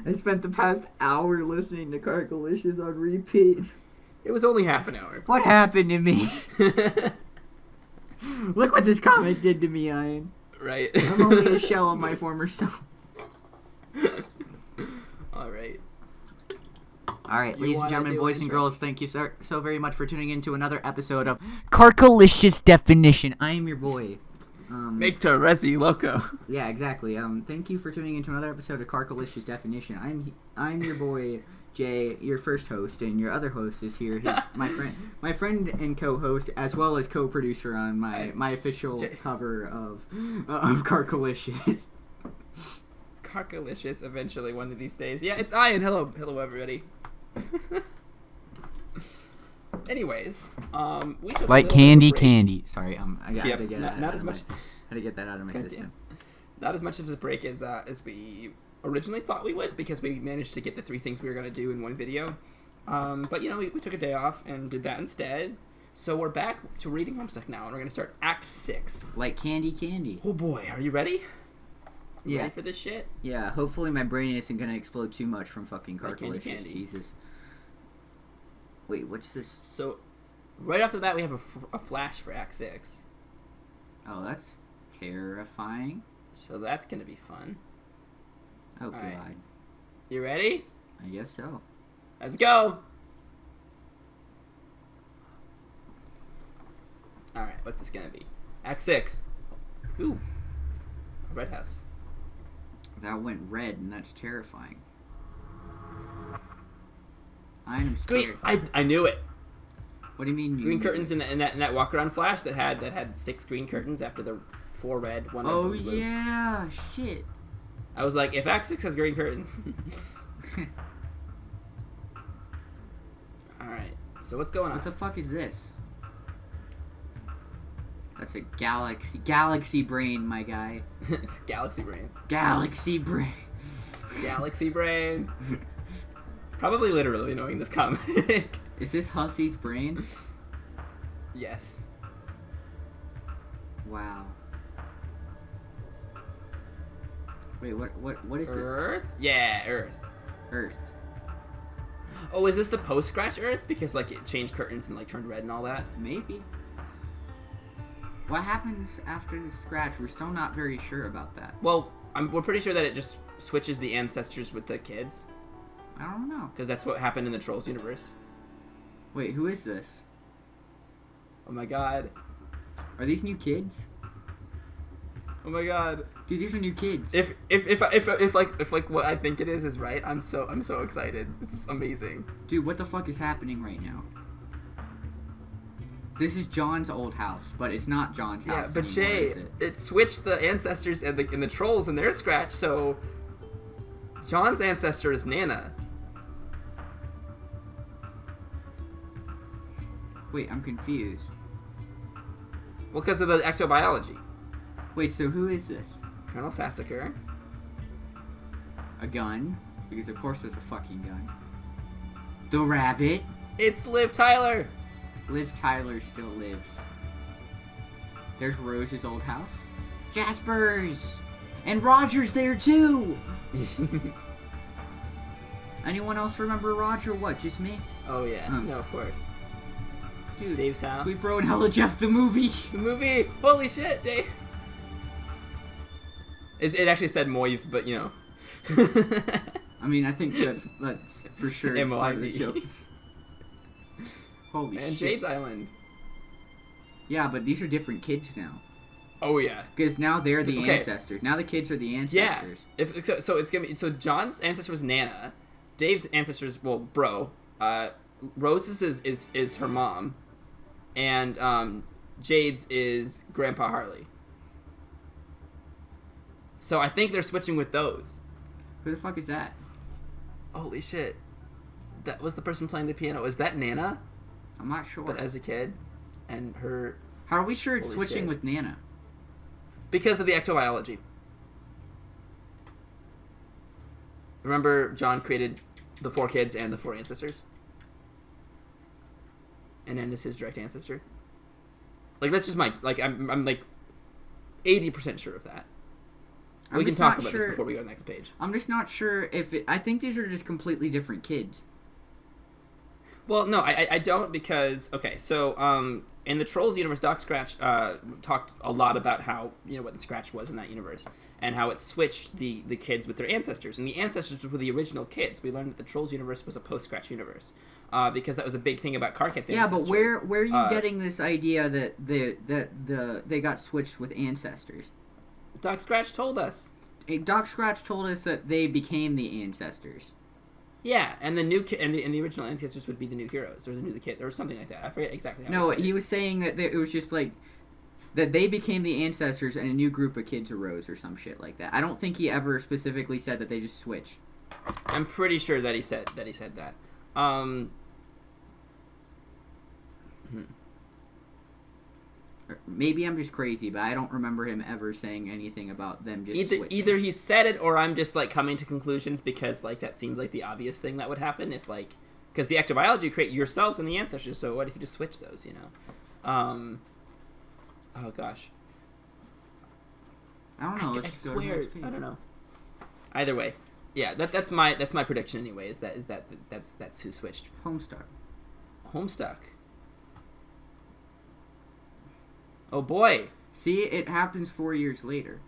I spent the past hour listening to Carcolicious on repeat. It was only half an hour. What happened to me? Look what this comic did to me, Ian. Right. I'm only a shell of my former self. All right. All right, ladies and gentlemen, boys and intro? girls, thank you so very much for tuning in to another episode of Carcolicious Definition. I am your boy. Make Teresi loco. Yeah, exactly. Thank you for tuning in to another episode of Carcolicious Definition. I'm your boy Jay, your first host, and your other host is here. He's my friend and co-host, as well as co-producer on my official cover of Carcolicious. Carcolicious, eventually one of these days. Yeah, it's Ian. Hello, everybody. Anyways, we took like candy. Sorry, I had to get not as much. Had to get that out of my system. Not as much of a break as we originally thought we would, because we managed to get the 3 things we were going to do in one video. But you know, we took a day off and did that instead. So we're back to reading Homestuck now, and we're going to start Act 6. Like candy. Oh boy, are you ready? Yeah. Ready for this shit? Yeah. Hopefully my brain isn't going to explode too much from fucking Carcolicious. Candy. Jesus. Wait, what's this? So, right off the bat, we have a flash for Act 6. Oh, that's terrifying. So that's going to be fun. Oh, God. Right. You ready? I guess so. Let's go! Alright, what's this going to be? Act 6. Ooh. A red house. That went red, and that's terrifying. I'm scared. Green. I knew it. What do you mean? Green curtains in that walk around flash that had 6 green curtains after the 4 red, 1 red, Oh 1 blue. yeah, shit. I was like, if Act 6 has green curtains. All right. So what's going on? What the fuck is this? That's a galaxy brain, my guy. Galaxy brain. Galaxy brain. Galaxy brain. Probably literally knowing this comic. Is this Hussie's brain? Yes. Wow. Wait, what is Earth? Yeah, Earth. it? Earth. Oh, is this the post-scratch Earth? Because, like, it changed curtains and, like, turned red and all that? Maybe. What happens after the scratch? We're still not very sure about that. Well, we're pretty sure that it just switches the ancestors with the kids. I don't know. Because that's what happened in the Trolls universe. Wait, who is this? Oh my god. Are these new kids? Oh my god. Dude, these are new kids. If what I think it is right, I'm so excited. This is amazing. Dude, what the fuck is happening right now? This is John's old house, but it's not John's house. Yeah, but anymore, Jay, is it? it switched the ancestors and the Trolls and their scratch, so John's ancestor is Nana. Wait, I'm confused. Well, because of the ectobiology. Wait, so who is this? Colonel Sassacre. A gun? Because of course there's a fucking gun. The rabbit? It's Liv Tyler. Liv Tyler still lives. There's Rose's old house. Jasper's! And Roger's there too! Anyone else remember Roger? What, just me? Oh yeah, no, of course. Dude, It's Dave's house. Sweet Bro and Hella Jeff the movie. The movie. Holy shit, Dave. It actually said Moiv, but you know. I mean, I think that's for sure part of the M-O-I-V. joke. Holy And shit. Jade's Island. Yeah, but these are different kids now. Oh yeah. Because now they're the Okay. ancestors. Now the kids are the Yeah. ancestors. So it's gonna be, so John's ancestor was Nana. Dave's ancestors, well, bro. Rose's is her mom, and Jade's is Grandpa Harley. So I think they're switching with those. Who the fuck is that? Holy shit. That was the person playing the piano. Is that Nana? I'm not sure. But as a kid? And her... How are we sure it's Holy switching shit. with Nana? Because of the ectobiology. Remember John created the 4 kids and the 4 ancestors? And then is his direct ancestor? Like, that's just my... Like, I'm like 80% sure of that. We can talk about this before we go to the next page. I'm just not sure if I think these are just completely different kids. Well, no, I don't because so in the Trolls universe, Doc Scratch talked a lot about how what the Scratch was in that universe and how it switched the kids with their ancestors, and the ancestors were the original kids. We learned that the Trolls universe was a post Scratch universe because that was a big thing about Car Cat's ancestry. Yeah, but where are you getting this idea that they got switched with ancestors? Doc Scratch told us. Doc Scratch told us that they became the ancestors. Yeah, and the new and the original ancestors would be the new heroes or the new kid or something like that. I forget exactly how. No, he was saying that it was just like that they became the ancestors and a new group of kids arose or some shit like that. I don't think he ever specifically said that they just switched. I'm pretty sure that he said that. Maybe I'm just crazy, but I don't remember him ever saying anything about them just switching. Either he said it or I'm just like coming to conclusions because like that seems like the obvious thing that would happen if like because the ectobiology you create yourselves and the ancestors. So what if you just switch those? Oh gosh. I don't know. I swear. I don't know. Either way, yeah. That's my prediction anyway. That's who switched. Homestuck. Oh boy! See, it happens 4 years later.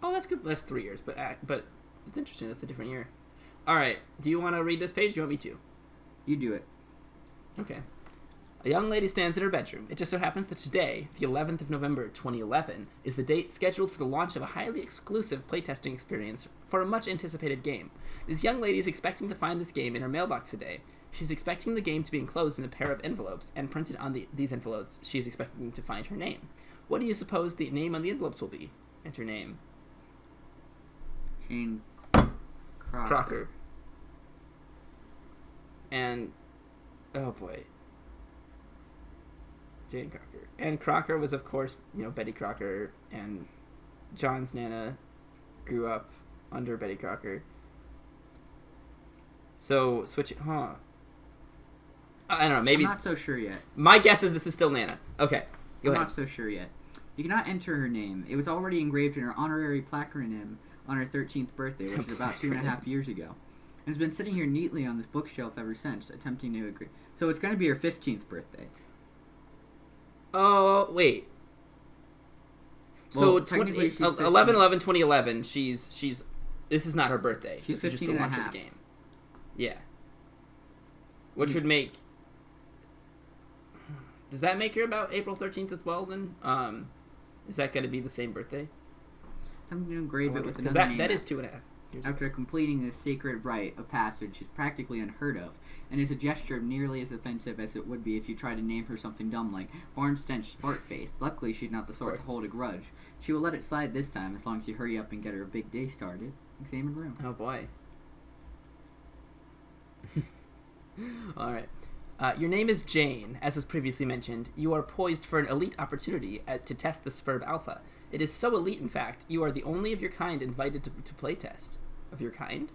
Oh, that's good. That's 3 years, but it's interesting. That's a different year. All right. Do you want to read this page? Do you want me to? You do it. Okay. A young lady stands in her bedroom. It just so happens that today, the 11th of November, 2011, is the date scheduled for the launch of a highly exclusive playtesting experience for a much-anticipated game. This young lady is expecting to find this game in her mailbox today. She's expecting the game to be enclosed in a pair of envelopes, and printed on these envelopes, she is expecting to find her name. What do you suppose the name on the envelopes will be? Enter name. Jane Crocker. And, oh boy. Jane Crocker. And Crocker was, of course, Betty Crocker, and John's Nana grew up under Betty Crocker. So, switch it, I don't know, maybe... I'm not so sure yet. My guess is this is still Nana. Okay, go ahead. I'm not so sure yet. You cannot enter her name. It was already engraved in her honorary plaquerim on her 13th birthday, which is about 2.5 years ago. And has been sitting here neatly on this bookshelf ever since, attempting to agree. So it's going to be her 15th birthday. Oh, wait. So, Well, technically she's 11/11/2011, she's... This is not her birthday. She's this is just 15 the and a launch of half. the game. Yeah. Which would make... Does that make her about April 13th as well, then? Is that going to be the same birthday? I'm going to engrave it with because another name. that is 2.5 years After completing this sacred rite of passage is practically unheard of, and is a gesture nearly as offensive as it would be if you tried to name her something dumb like Barnstench Sparkface. Luckily, she's not the sort to hold a grudge. She will let it slide this time, as long as you hurry up and get her a big day started. Examine room. Oh, boy. All right. Your name is Jane, as was previously mentioned. You are poised for an elite opportunity to test the Spurb Alpha. It is so elite, in fact, you are the only of your kind invited to playtest. Of your kind?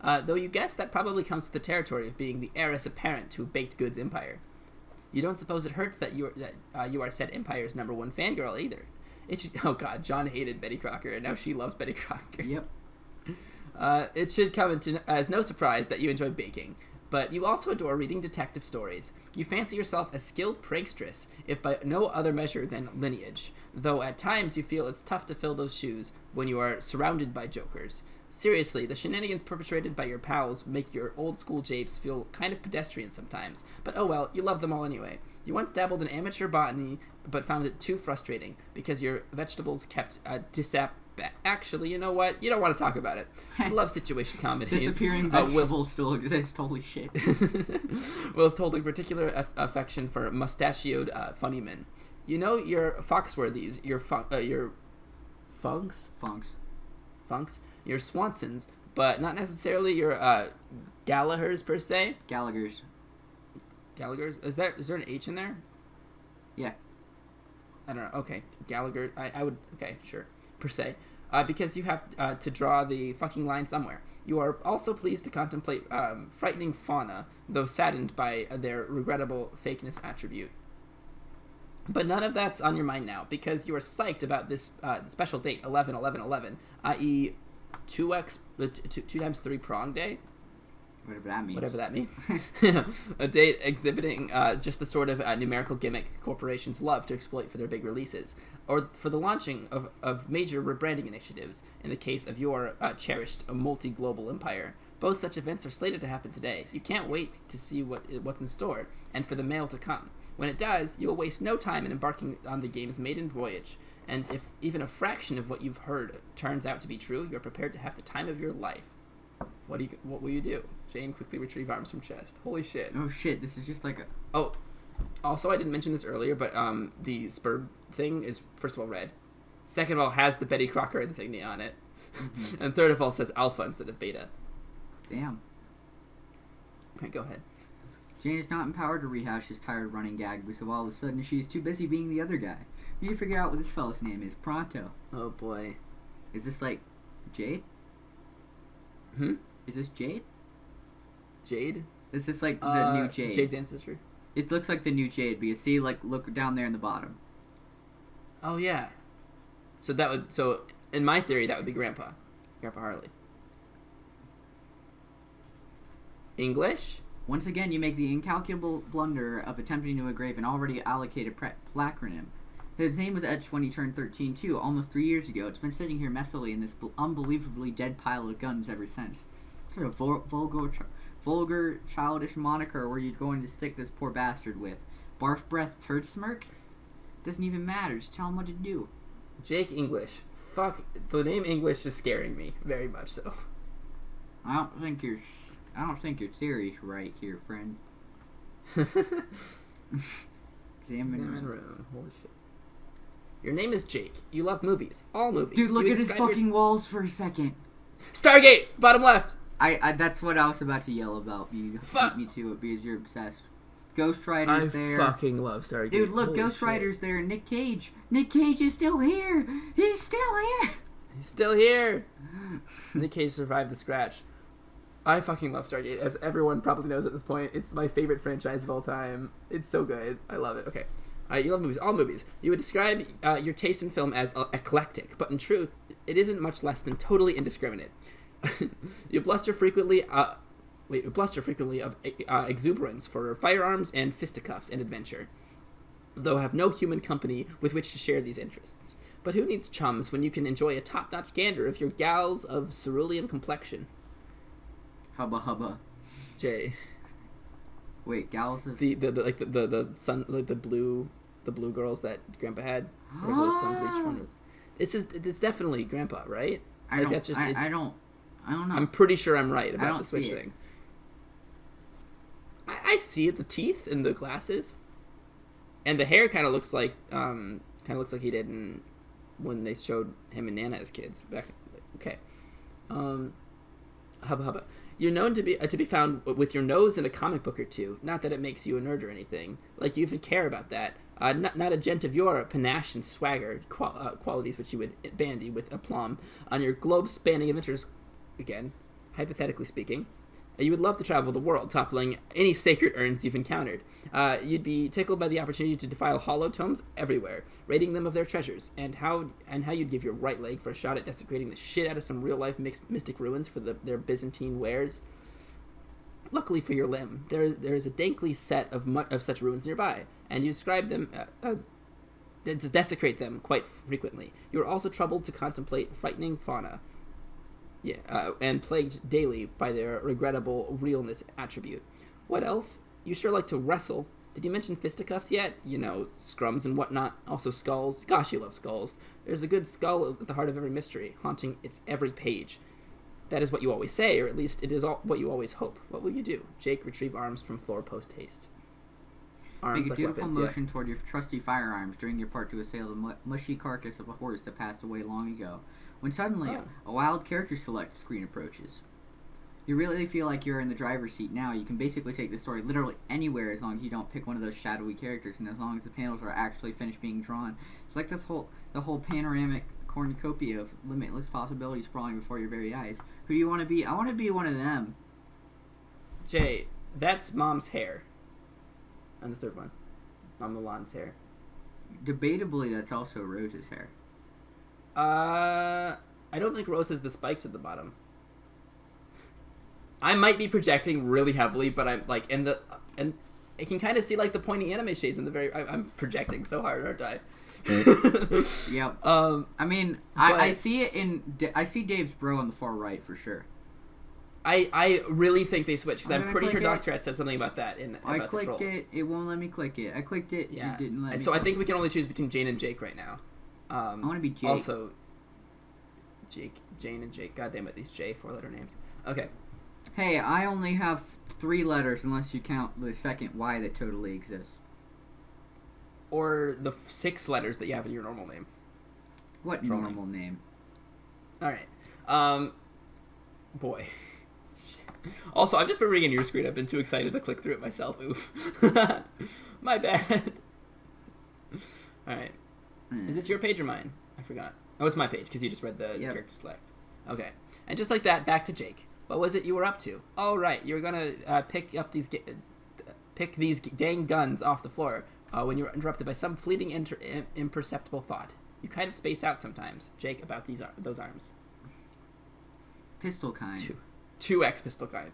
Though you guess that probably comes with the territory of being the heiress apparent to a baked goods empire. You don't suppose it hurts that you are said empire's #1 fangirl either. Oh god, John hated Betty Crocker, and now she loves Betty Crocker. Yep. It should come as no surprise that you enjoy baking. But you also adore reading detective stories. You fancy yourself a skilled prankstress, if by no other measure than lineage, though at times you feel it's tough to fill those shoes when you are surrounded by jokers. Seriously, the shenanigans perpetrated by your pals make your old-school japes feel kind of pedestrian sometimes, but oh well, you love them all anyway. You once dabbled in amateur botany, but found it too frustrating, because your vegetables kept Actually, you know what? You don't want to talk about it. I love situation comedies. Disappearing vegetables still exist. Holy shit. Will's holding particular affection for mustachioed funny men. You know your Foxworthies, your Funks, your Swansons, but not necessarily your Gallaghers per se. Gallagher's. Is there an H in there? Yeah. I don't know. Okay, Gallagher. I would. Okay, sure. Per se, because you have to draw the fucking line somewhere. You are also pleased to contemplate frightening fauna, though saddened by their regrettable fakeness attribute. But none of that's on your mind now because you are psyched about this special date, 11/11/11, i.e., 2x, 2 times 3 prong day. Whatever that means. A date exhibiting just the sort of numerical gimmick corporations love to exploit for their big releases, or for the launching of major rebranding initiatives, in the case of your cherished multi-global empire. Both such events are slated to happen today. You can't wait to see what's in store, and for the mail to come. When it does, you will waste no time in embarking on the game's maiden voyage, and if even a fraction of what you've heard turns out to be true, you're prepared to have the time of your life. What will you do? Jane quickly retrieve arms from chest. Holy shit. Oh shit, this is just like a... Oh, also I didn't mention this earlier, but the spur thing is, first of all, red. Second of all, has the Betty Crocker insignia on it. Mm-hmm. And third of all, says alpha instead of beta. Damn. Okay, go ahead. Jane is not empowered to rehash his tired running gag, so all of a sudden she's too busy being the other guy. You need to figure out what this fella's name is. Pronto. Oh boy. Is this like Jade? Is this Jade? Jade? Is this like the new Jade? Jade's ancestry? It looks like the new Jade, because see, like, look down there in the bottom. Oh yeah. So in my theory, that would be Grandpa Harley. English? Once again, you make the incalculable blunder of attempting to engrave an already allocated placronym. His name was etched when he turned 13, too, almost 3 years ago. It's been sitting here messily in this unbelievably dead pile of guns ever since. What sort of vulgar, childish moniker were you going to stick this poor bastard with? Barf breath turd smirk? Doesn't even matter. Just tell him what to do. Jake English. Fuck, the name English is scaring me very much so. I don't think your theory's right here, friend. Examine room. Holy shit. Your name is Jake. You love movies. All movies. Dude, look at his fucking walls for a second. Stargate! Bottom left! I that's what I was about to yell about. You beat me to it because you're obsessed. Ghost Rider's there. I fucking love Stargate. Dude, look, Holy Ghost shit. Rider's there. Nick Cage. Nick Cage is still here. He's still here. He's still here. Nick Cage survived the scratch. I fucking love Stargate, as everyone probably knows at this point. It's my favorite franchise of all time. It's so good. I love it. Okay. You love movies. All movies. You would describe your taste in film as eclectic, but in truth, it isn't much less than totally indiscriminate. You bluster frequently of exuberance for firearms and fisticuffs and adventure, though have no human company with which to share these interests. But who needs chums when you can enjoy a top-notch gander of your gals of cerulean complexion? Hubba hubba. Jay. Wait, gals of the sun, like the blue girls that Grandpa had. It's definitely Grandpa, right? I don't know. I'm pretty sure I'm right about don't the switch see it. thing. I see it. The teeth and the glasses, and the hair kind of looks like he did when they showed him and Nana as kids back. Okay, hubba hubba. You're known to be found with your nose in a comic book or two. Not that it makes you a nerd or anything. Like you even care about that. Not a gent of your panache and swagger qualities which you would bandy with aplomb on your globe-spanning adventures. Again, hypothetically speaking, you would love to travel the world, toppling any sacred urns you've encountered. You'd be tickled by the opportunity to defile hollow tomes everywhere, rating them of their treasures, and how you'd give your right leg for a shot at desecrating the shit out of some real-life mystic ruins for their Byzantine wares. Luckily for your limb, there is a dankly set of such ruins nearby, and you describe them to desecrate them quite frequently. You are also troubled to contemplate frightening fauna. And plagued daily by their regrettable realness attribute. What else? You sure like to wrestle. Did you mention fisticuffs yet? You know, scrums and whatnot. Also skulls. Gosh, you love skulls. There's a good skull at the heart of every mystery, haunting its every page. That is what you always say, or at least it is what you always hope. What will you do? Jake, retrieve arms from floor post haste. Arms Make a like dutiful weapons, motion toward your trusty firearms during your part to assail the mushy carcass of a horse that passed away long ago. When suddenly, a wild character select screen approaches. You really feel like you're in the driver's seat now. You can basically take the story literally anywhere as long as you don't pick one of those shadowy characters, and as long as the panels are actually finished being drawn. It's like the whole panoramic cornucopia of limitless possibilities sprawling before your very eyes. Who do you want to be? I want to be one of them. Jay, that's Mom's hair. And the third one. Mom Milan's hair. Debatably, that's also Rose's hair. I don't think Rose has the spikes at the bottom. I might be projecting really heavily, but I'm like and I can kind of see like the pointy anime shades in the very. I'm projecting so hard, aren't I? Yep. I mean, but I see it I see Dave's bro on the far right for sure. I really think they switched because I'm pretty sure click Doctor had said something about that in I about the clicked trolls. it. It won't let me click it. I clicked it. Yeah. It didn't let me. So I think we can only choose between Jane and Jake right now. I want to be Jake. Also, Jane and Jake. God damn it, these J 4-letter names. Okay. Hey, I only have 3 letters unless you count the second Y that totally exists. Or the 6 letters that you have in your normal name. What normal name? All right. Boy. Also, I've just been reading your screen. I've been too excited to click through it myself. Oof. My bad. All right. Is this your page or mine? I forgot. Oh, it's my page because you just read the character select. Okay. And just like that, back to Jake. What was it you were up to? Oh, right. You were gonna pick these dang guns off the floor when you were interrupted by some fleeting imperceptible thought. You kind of space out sometimes, Jake, about those arms. Pistol kind. 2x pistol kind.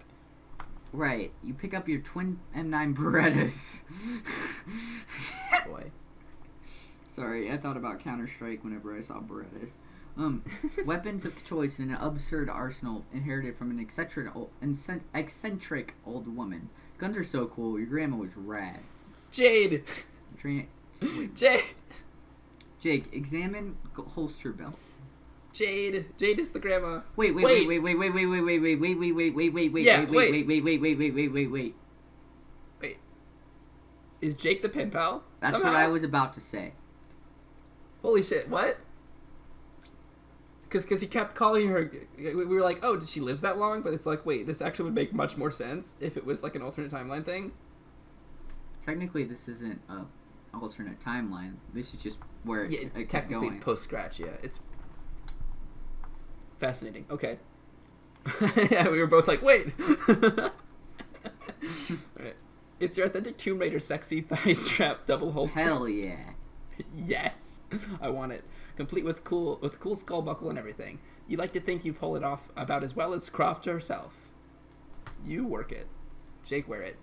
Right. You pick up your twin M9 Berettas. Boy. Sorry, I thought about Counter-Strike whenever I saw Berettas. Weapons of choice in an absurd arsenal inherited from an eccentric old woman. Guns are so cool. Your grandma was rad. Jade. Jade. Jake, examine holster belt. Jade is the grandma. Wait. Is Jake the pen pal? That's what I was about to say. Holy shit! What? Because he kept calling her. We were like, oh, did she live that long? But it's like, wait, this actually would make much more sense if it was like an alternate timeline thing. Technically, this isn't a alternate timeline. This is just where it kept technically going. It's post scratch. Yeah, it's fascinating. Okay. Yeah, we were both like, wait. Right. It's your authentic Tomb Raider sexy thigh strap double holster. Hell yeah. Yes, I want it. Complete with cool skull buckle and everything. You like to think you pull it off about as well as Croft herself. You work it. Jake, wear it.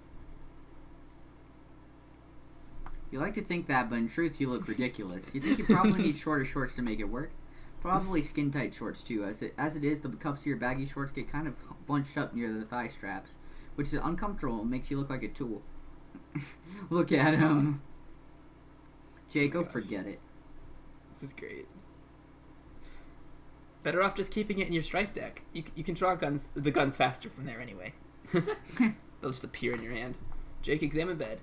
You like to think that, but in truth, you look ridiculous. You think you probably need shorter shorts to make it work. Probably skin-tight shorts, too. As it is, the cuffs of your baggy shorts get kind of bunched up near the thigh straps, which is uncomfortable and makes you look like a tool. Look at him. Jake, go forget it. This is great. Better off just keeping it in your strife deck. You can draw the guns faster from there anyway. They'll just appear in your hand. Jake, examine bed.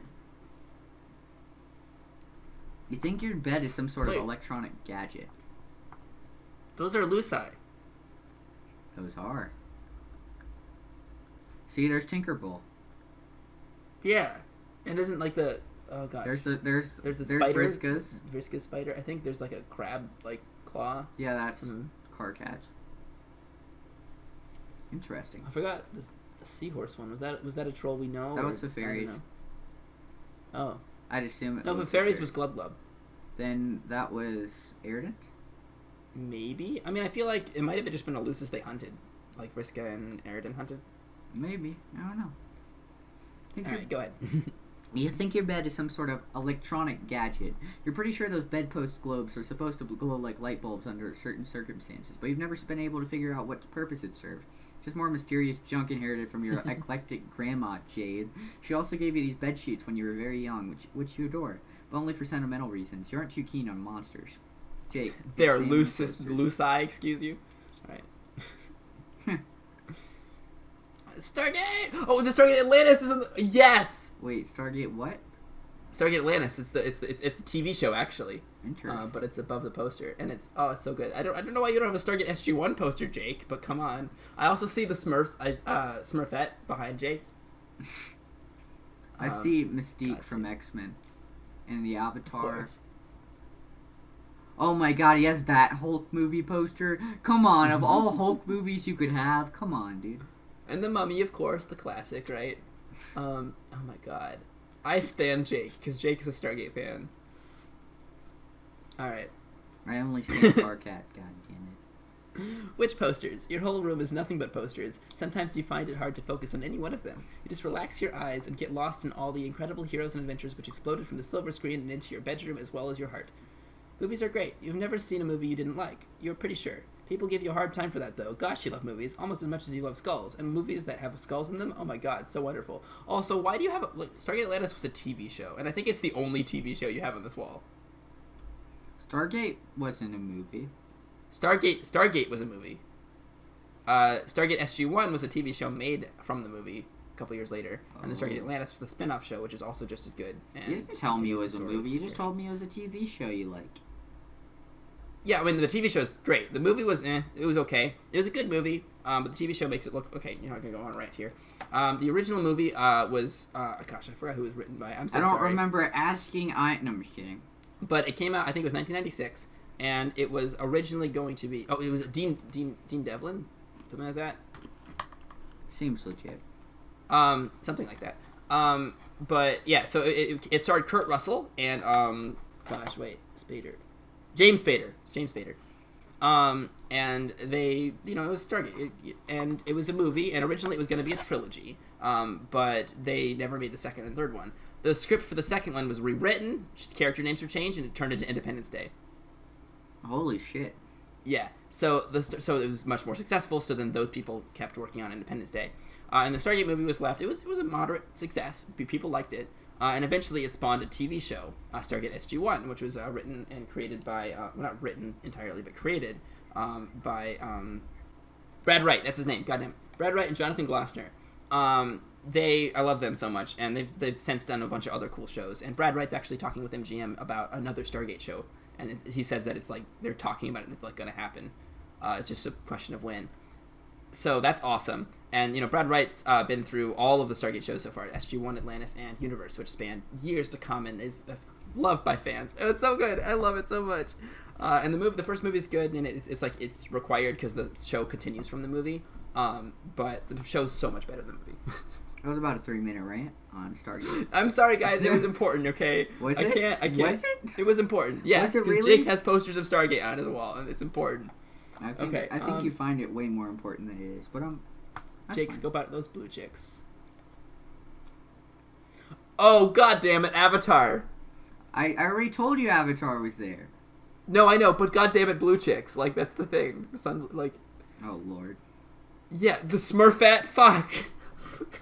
You think your bed is some sort of electronic gadget. Those are Luci. Those are. See, there's Tinkerbell. Yeah. And isn't like the... Oh, God. There's the spider. Vriska's spider. I think there's like a crab, like, claw. Yeah, that's car catch. Interesting. I forgot the seahorse one. Was that a troll we know? That was the fairies. Oh. I'd assume it was. No, the fairies was Glub Glub. Then that was Arident? Maybe. I mean, I feel like it might have just been a Lucis they hunted. Like Vriska and Arident hunted. Maybe. I don't know. Alright, go ahead. You think your bed is some sort of electronic gadget. You're pretty sure those bedpost globes are supposed to glow like light bulbs under certain circumstances, but you've never been able to figure out what purpose it served. Just more mysterious junk inherited from your eclectic grandma, Jade. She also gave you these bed sheets when you were very young, which you adore, but only for sentimental reasons. You aren't too keen on monsters. Jake. They're Luci, excuse you. Alright. Stargate! Oh, the Stargate Atlantis is in the... Yes! Wait, Stargate what? Stargate Atlantis. It's a TV show actually. Interesting. But it's above the poster, and it's so good. I don't know why you don't have a Stargate SG-1 poster, Jake. But come on. I also see the Smurfette behind Jake. I see Mystique from X-Men, and the Avatar. Oh my God, he has that Hulk movie poster. Come on, of all Hulk movies you could have, come on, dude. And the Mummy, of course, the classic, right? Oh my God. I stan Jake, because Jake is a Stargate fan. All right. I only stand Car Cat. God damn it. Which posters? Your whole room is nothing but posters. Sometimes you find it hard to focus on any one of them. You just relax your eyes and get lost in all the incredible heroes and adventures which exploded from the silver screen and into your bedroom as well as your heart. Movies are great. You've never seen a movie you didn't like. You're pretty sure. People give you a hard time for that, though. Gosh, you love movies almost as much as you love skulls. And movies that have skulls in them, oh my god, so wonderful. Also, why do you have a... Look, Stargate Atlantis was a TV show, and I think it's the only TV show you have on this wall. Stargate wasn't a movie. Stargate was a movie. Stargate SG-1 was a TV show made from the movie a couple years later. And then Stargate Atlantis was the spin-off show, which is also just as good. And you didn't tell me it was a movie. You just told me it was a TV show you liked. Yeah, I mean, the TV show is great. The movie was it was okay. It was a good movie, but the TV show makes it look... Okay, you're not going to go on right here. The original movie was... gosh, I forgot who it was written by. I'm so sorry. I don't remember asking... No, I'm just kidding. But it came out, I think it was 1996, and it was originally going to be... Oh, it was Dean Devlin? Something like that? Seems legit. Something like that. But, yeah, so it starred Kurt Russell and, gosh, wait, James Spader. It's James Spader. And they, it was Stargate, and it was a movie, and originally it was going to be a trilogy, but they never made the second and third one. The script for the second one was rewritten, character names were changed, and it turned into Independence Day. Holy shit. Yeah, so it was much more successful, so then those people kept working on Independence Day. And the Stargate movie was left. It was a moderate success. People liked it. And eventually it spawned a TV show, Stargate SG-1, which was written and created by, well, not written entirely, but created by Brad Wright. That's his name, goddamn. Brad Wright and Jonathan Glossner. I love them so much, and they've since done a bunch of other cool shows. And Brad Wright's actually talking with MGM about another Stargate show, and he says that it's like they're talking about it and it's like going to happen. It's just a question of when. So that's awesome. And, Brad Wright's been through all of the Stargate shows so far, SG-1, Atlantis, and Universe, which span years to come and is loved by fans. Oh, it's so good. I love it so much. And the first movie is good, and it's like it's required because the show continues from the movie. But the show's so much better than the movie. That was about a 3-minute rant on Stargate. I'm sorry, guys. It was important, okay? Was it? I can't. Was it? It was important. Yes, because really? Jake has posters of Stargate on his wall, and it's important. I think you find it way more important than it is, but Jake, scope out those blue chicks. Oh, god damn it, Avatar. I already told you Avatar was there. No, I know, but god damn it, blue chicks. Like, that's the thing. The sun, like... Oh, Lord. Yeah, the Smurfette, fuck.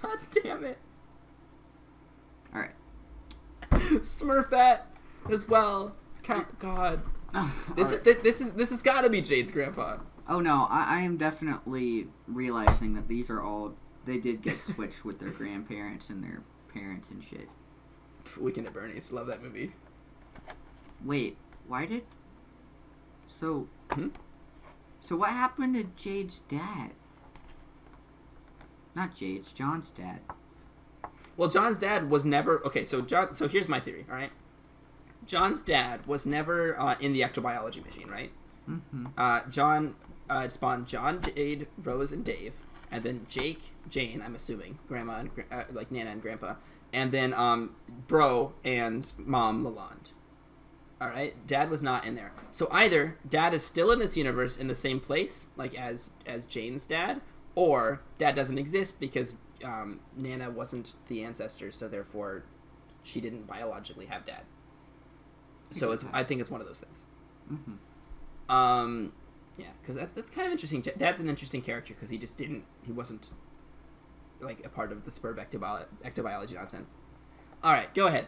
God damn it. Alright. Smurfette as well. God. This has got to be Jade's grandpa. Oh no, I am definitely realizing that these are all... They did get switched with their grandparents and their parents and shit. Weekend at Bernie's. Love that movie. Wait, why did... So... Hmm? So what happened to Jade's dad? Not Jade's, John's dad. Well, John's dad was never... Okay, so here's my theory, alright? John's dad was never in the ectobiology machine, right? Mm-hmm. John spawned John, Jade, Rose, and Dave. And then Jake, Jane, I'm assuming. Grandma, and like Nana and Grandpa. And then Bro and Mom Lalonde. Alright? Dad was not in there. So either Dad is still in this universe in the same place, like as Jane's dad, or Dad doesn't exist because Nana wasn't the ancestor, so therefore she didn't biologically have Dad. So I think it's one of those things. Mm-hmm. Yeah, because that's kind of interesting. Dad's an interesting character because he wasn't like a part of the Spurb ectobiology nonsense. All right, go ahead.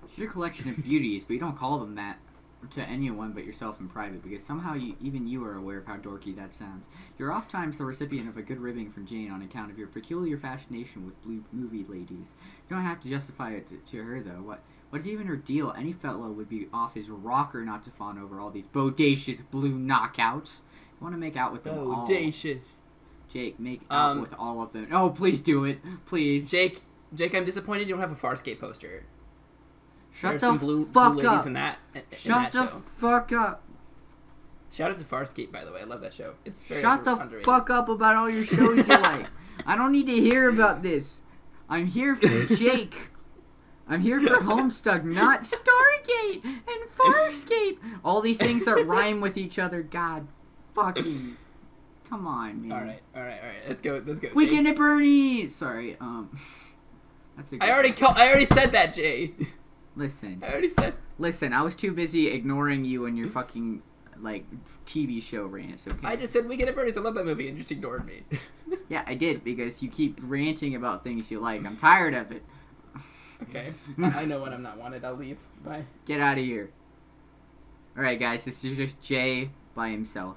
It's your collection of beauties, but you don't call them that to anyone but yourself in private, because somehow even you are aware of how dorky that sounds. You're oftentimes the recipient of a good ribbing from Jane on account of your peculiar fascination with blue movie ladies. You don't have to justify it to her, though. What's even her deal? Any fellow would be off his rocker not to fawn over all these bodacious blue knockouts. You want to make out with them all. Bodacious. Jake, make out with all of them. Oh, please do it. Please. Jake, I'm disappointed you don't have a Farscape poster. Shut the blue fuck up. In that, Shut the fuck up. Shout out to Farscape, by the way. I love that show. It's very Shut the underrated. fuck up about all your shows you like. I don't need to hear about this. I'm here for Jake. I'm here for Homestuck, not Stargate. Fornicate and Farscape. All these things that rhyme with each other. God fucking... Come on, man. All right. Let's go. Weekend at Bernie's. Sorry. That's a good I already said that, Jay. Listen. I already said. Listen, I was too busy ignoring you and your fucking like TV show rants. Okay. I just said Weekend at Bernie's. I love that movie, and you just ignored me. Yeah, I did because you keep ranting about things you like. I'm tired of it. Okay. I know when I'm not wanted. I'll leave. Bye. Get out of here. All right, guys. This is just Jay by himself.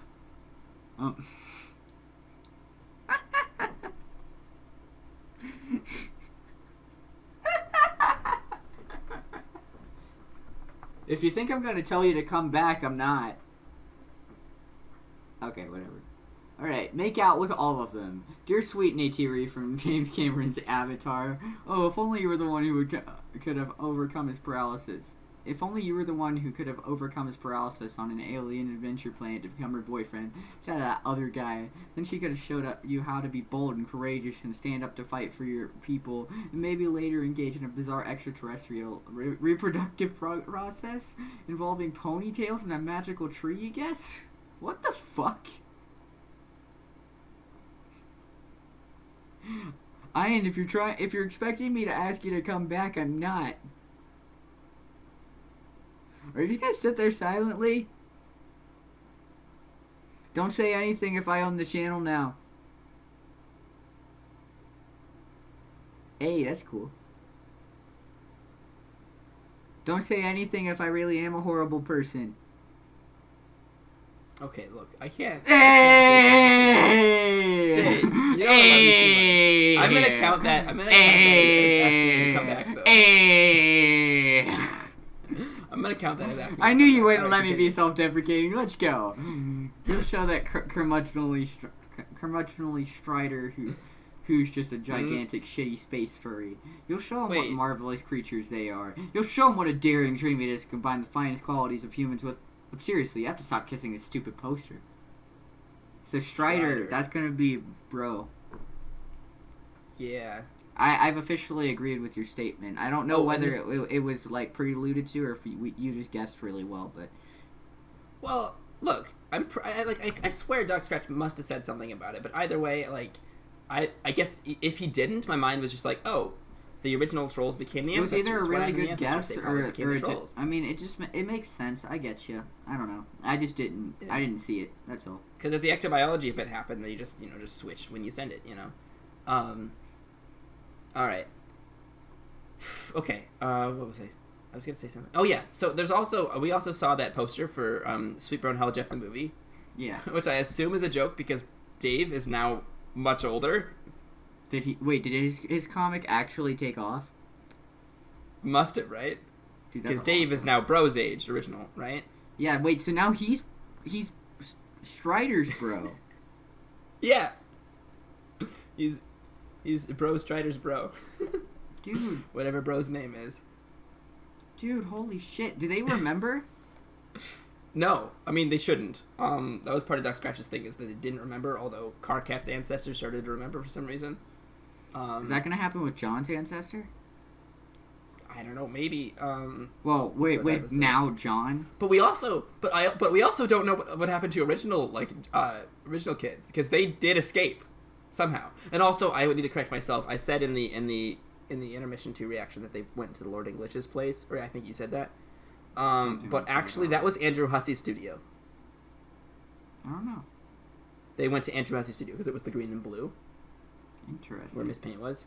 If you think I'm going to tell you to come back, I'm not. Okay, whatever. Alright, make out with all of them. Dear sweet Neytiri from James Cameron's Avatar. Oh, if only you were the one who could have overcome his paralysis. If only you were the one who could have overcome his paralysis on an alien adventure planet to become her boyfriend, instead of that other guy. Then she could have showed you how to be bold and courageous and stand up to fight for your people, and maybe later engage in a bizarre extraterrestrial reproductive process involving ponytails and a magical tree, you guess? What the fuck? And if you're expecting me to ask you to come back, I'm not. Are you just gonna sit there silently? Don't say anything if I own the channel now. Hey, that's cool. Don't say anything if I really am a horrible person. Okay, look, I can't. Hey! Jay, you know I love you too much. I'm gonna count that. I'm gonna count that as asking you to come back, though. Hey! I'm gonna count that as asking. I knew you wouldn't let me be self-deprecating. Let's go. You'll show that curmudgeonly Strider who's just a gigantic shitty space furry. You'll show him what marvelous creatures they are. You'll show him what a daring dream it is to combine the finest qualities of humans with... But seriously, you have to stop kissing this stupid poster. So Strider, that's gonna be bro. Yeah. I've officially agreed with your statement. I don't know whether it was like preluded to or if you just guessed really well, but... Well, look, I swear Doc Scratch must have said something about it, but either way, like, I guess if he didn't, my mind was just like, oh, the original trolls became the ancestors. It was either a really good guess or trolls. I mean, it makes sense. I get you. I don't know. I just didn't. Yeah. I didn't see it. That's all. Because of the ectobiology, if it happened, then you just switch when you send it. All right. Okay. What was I? I was gonna say something. Oh yeah. So we also saw that poster for Sweet Brown Hell Jeff the movie. Yeah. Which I assume is a joke because Dave is now much older. Did his comic actually take off? Must have, right? Because Dave is now Bro's age, original, right? Yeah, wait, so now he's Strider's bro. Yeah. He's Bro Strider's bro. Dude. Whatever Bro's name is. Dude, holy shit. Do they remember? No. I mean, they shouldn't. That was part of Duck Scratch's thing, is that they didn't remember, although Carcat's ancestors started to remember for some reason. Is that going to happen with John's ancestor? I don't know, maybe. Well, wait, now John? But we also don't know what happened to original kids, because they did escape somehow. And also, I would need to correct myself. I said in the intermission 2 reaction that they went to the Lord English's place, or I think you said that. But actually, that was Andrew Hussie's studio. I don't know. They went to Andrew Hussie's studio because it was the green and blue. Interesting. Where Miss Paint was.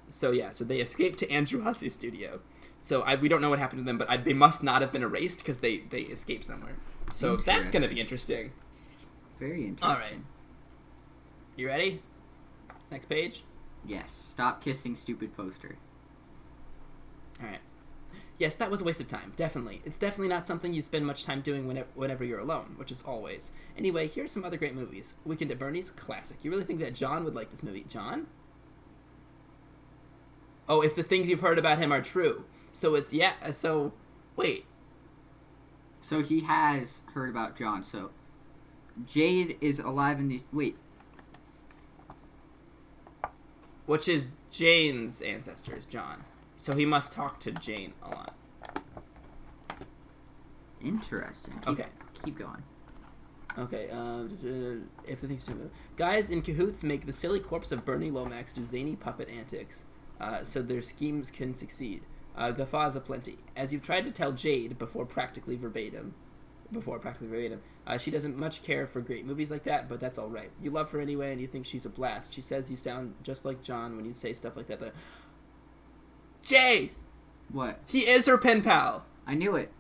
So they escaped to Andrew Hussie's studio. So we don't know what happened to them, but they must not have been erased because they escaped somewhere. So that's going to be interesting. Very interesting. All right. You ready? Next page? Yes. Stop kissing stupid poster. All right. Yes, that was a waste of time. Definitely. It's definitely not something you spend much time doing whenever you're alone, which is always. Anyway, here's some other great movies. Weekend at Bernie's, classic. You really think that John would like this movie? John? Oh, if the things you've heard about him are true. So it's, wait. So he has heard about John, so Jade is alive in these, wait. Which is Jane's ancestors, John. So he must talk to Jane a lot. Interesting. Keep going. Okay, if the thing's too... Guys in cahoots make the silly corpse of Bernie Lomax do zany puppet antics, so their schemes can succeed. Guffaws aplenty. As you've tried to tell Jade before practically verbatim, she doesn't much care for great movies like that, but that's alright. You love her anyway, and you think she's a blast. She says you sound just like John when you say stuff like that. Jay! What? He is her pen pal! I knew it.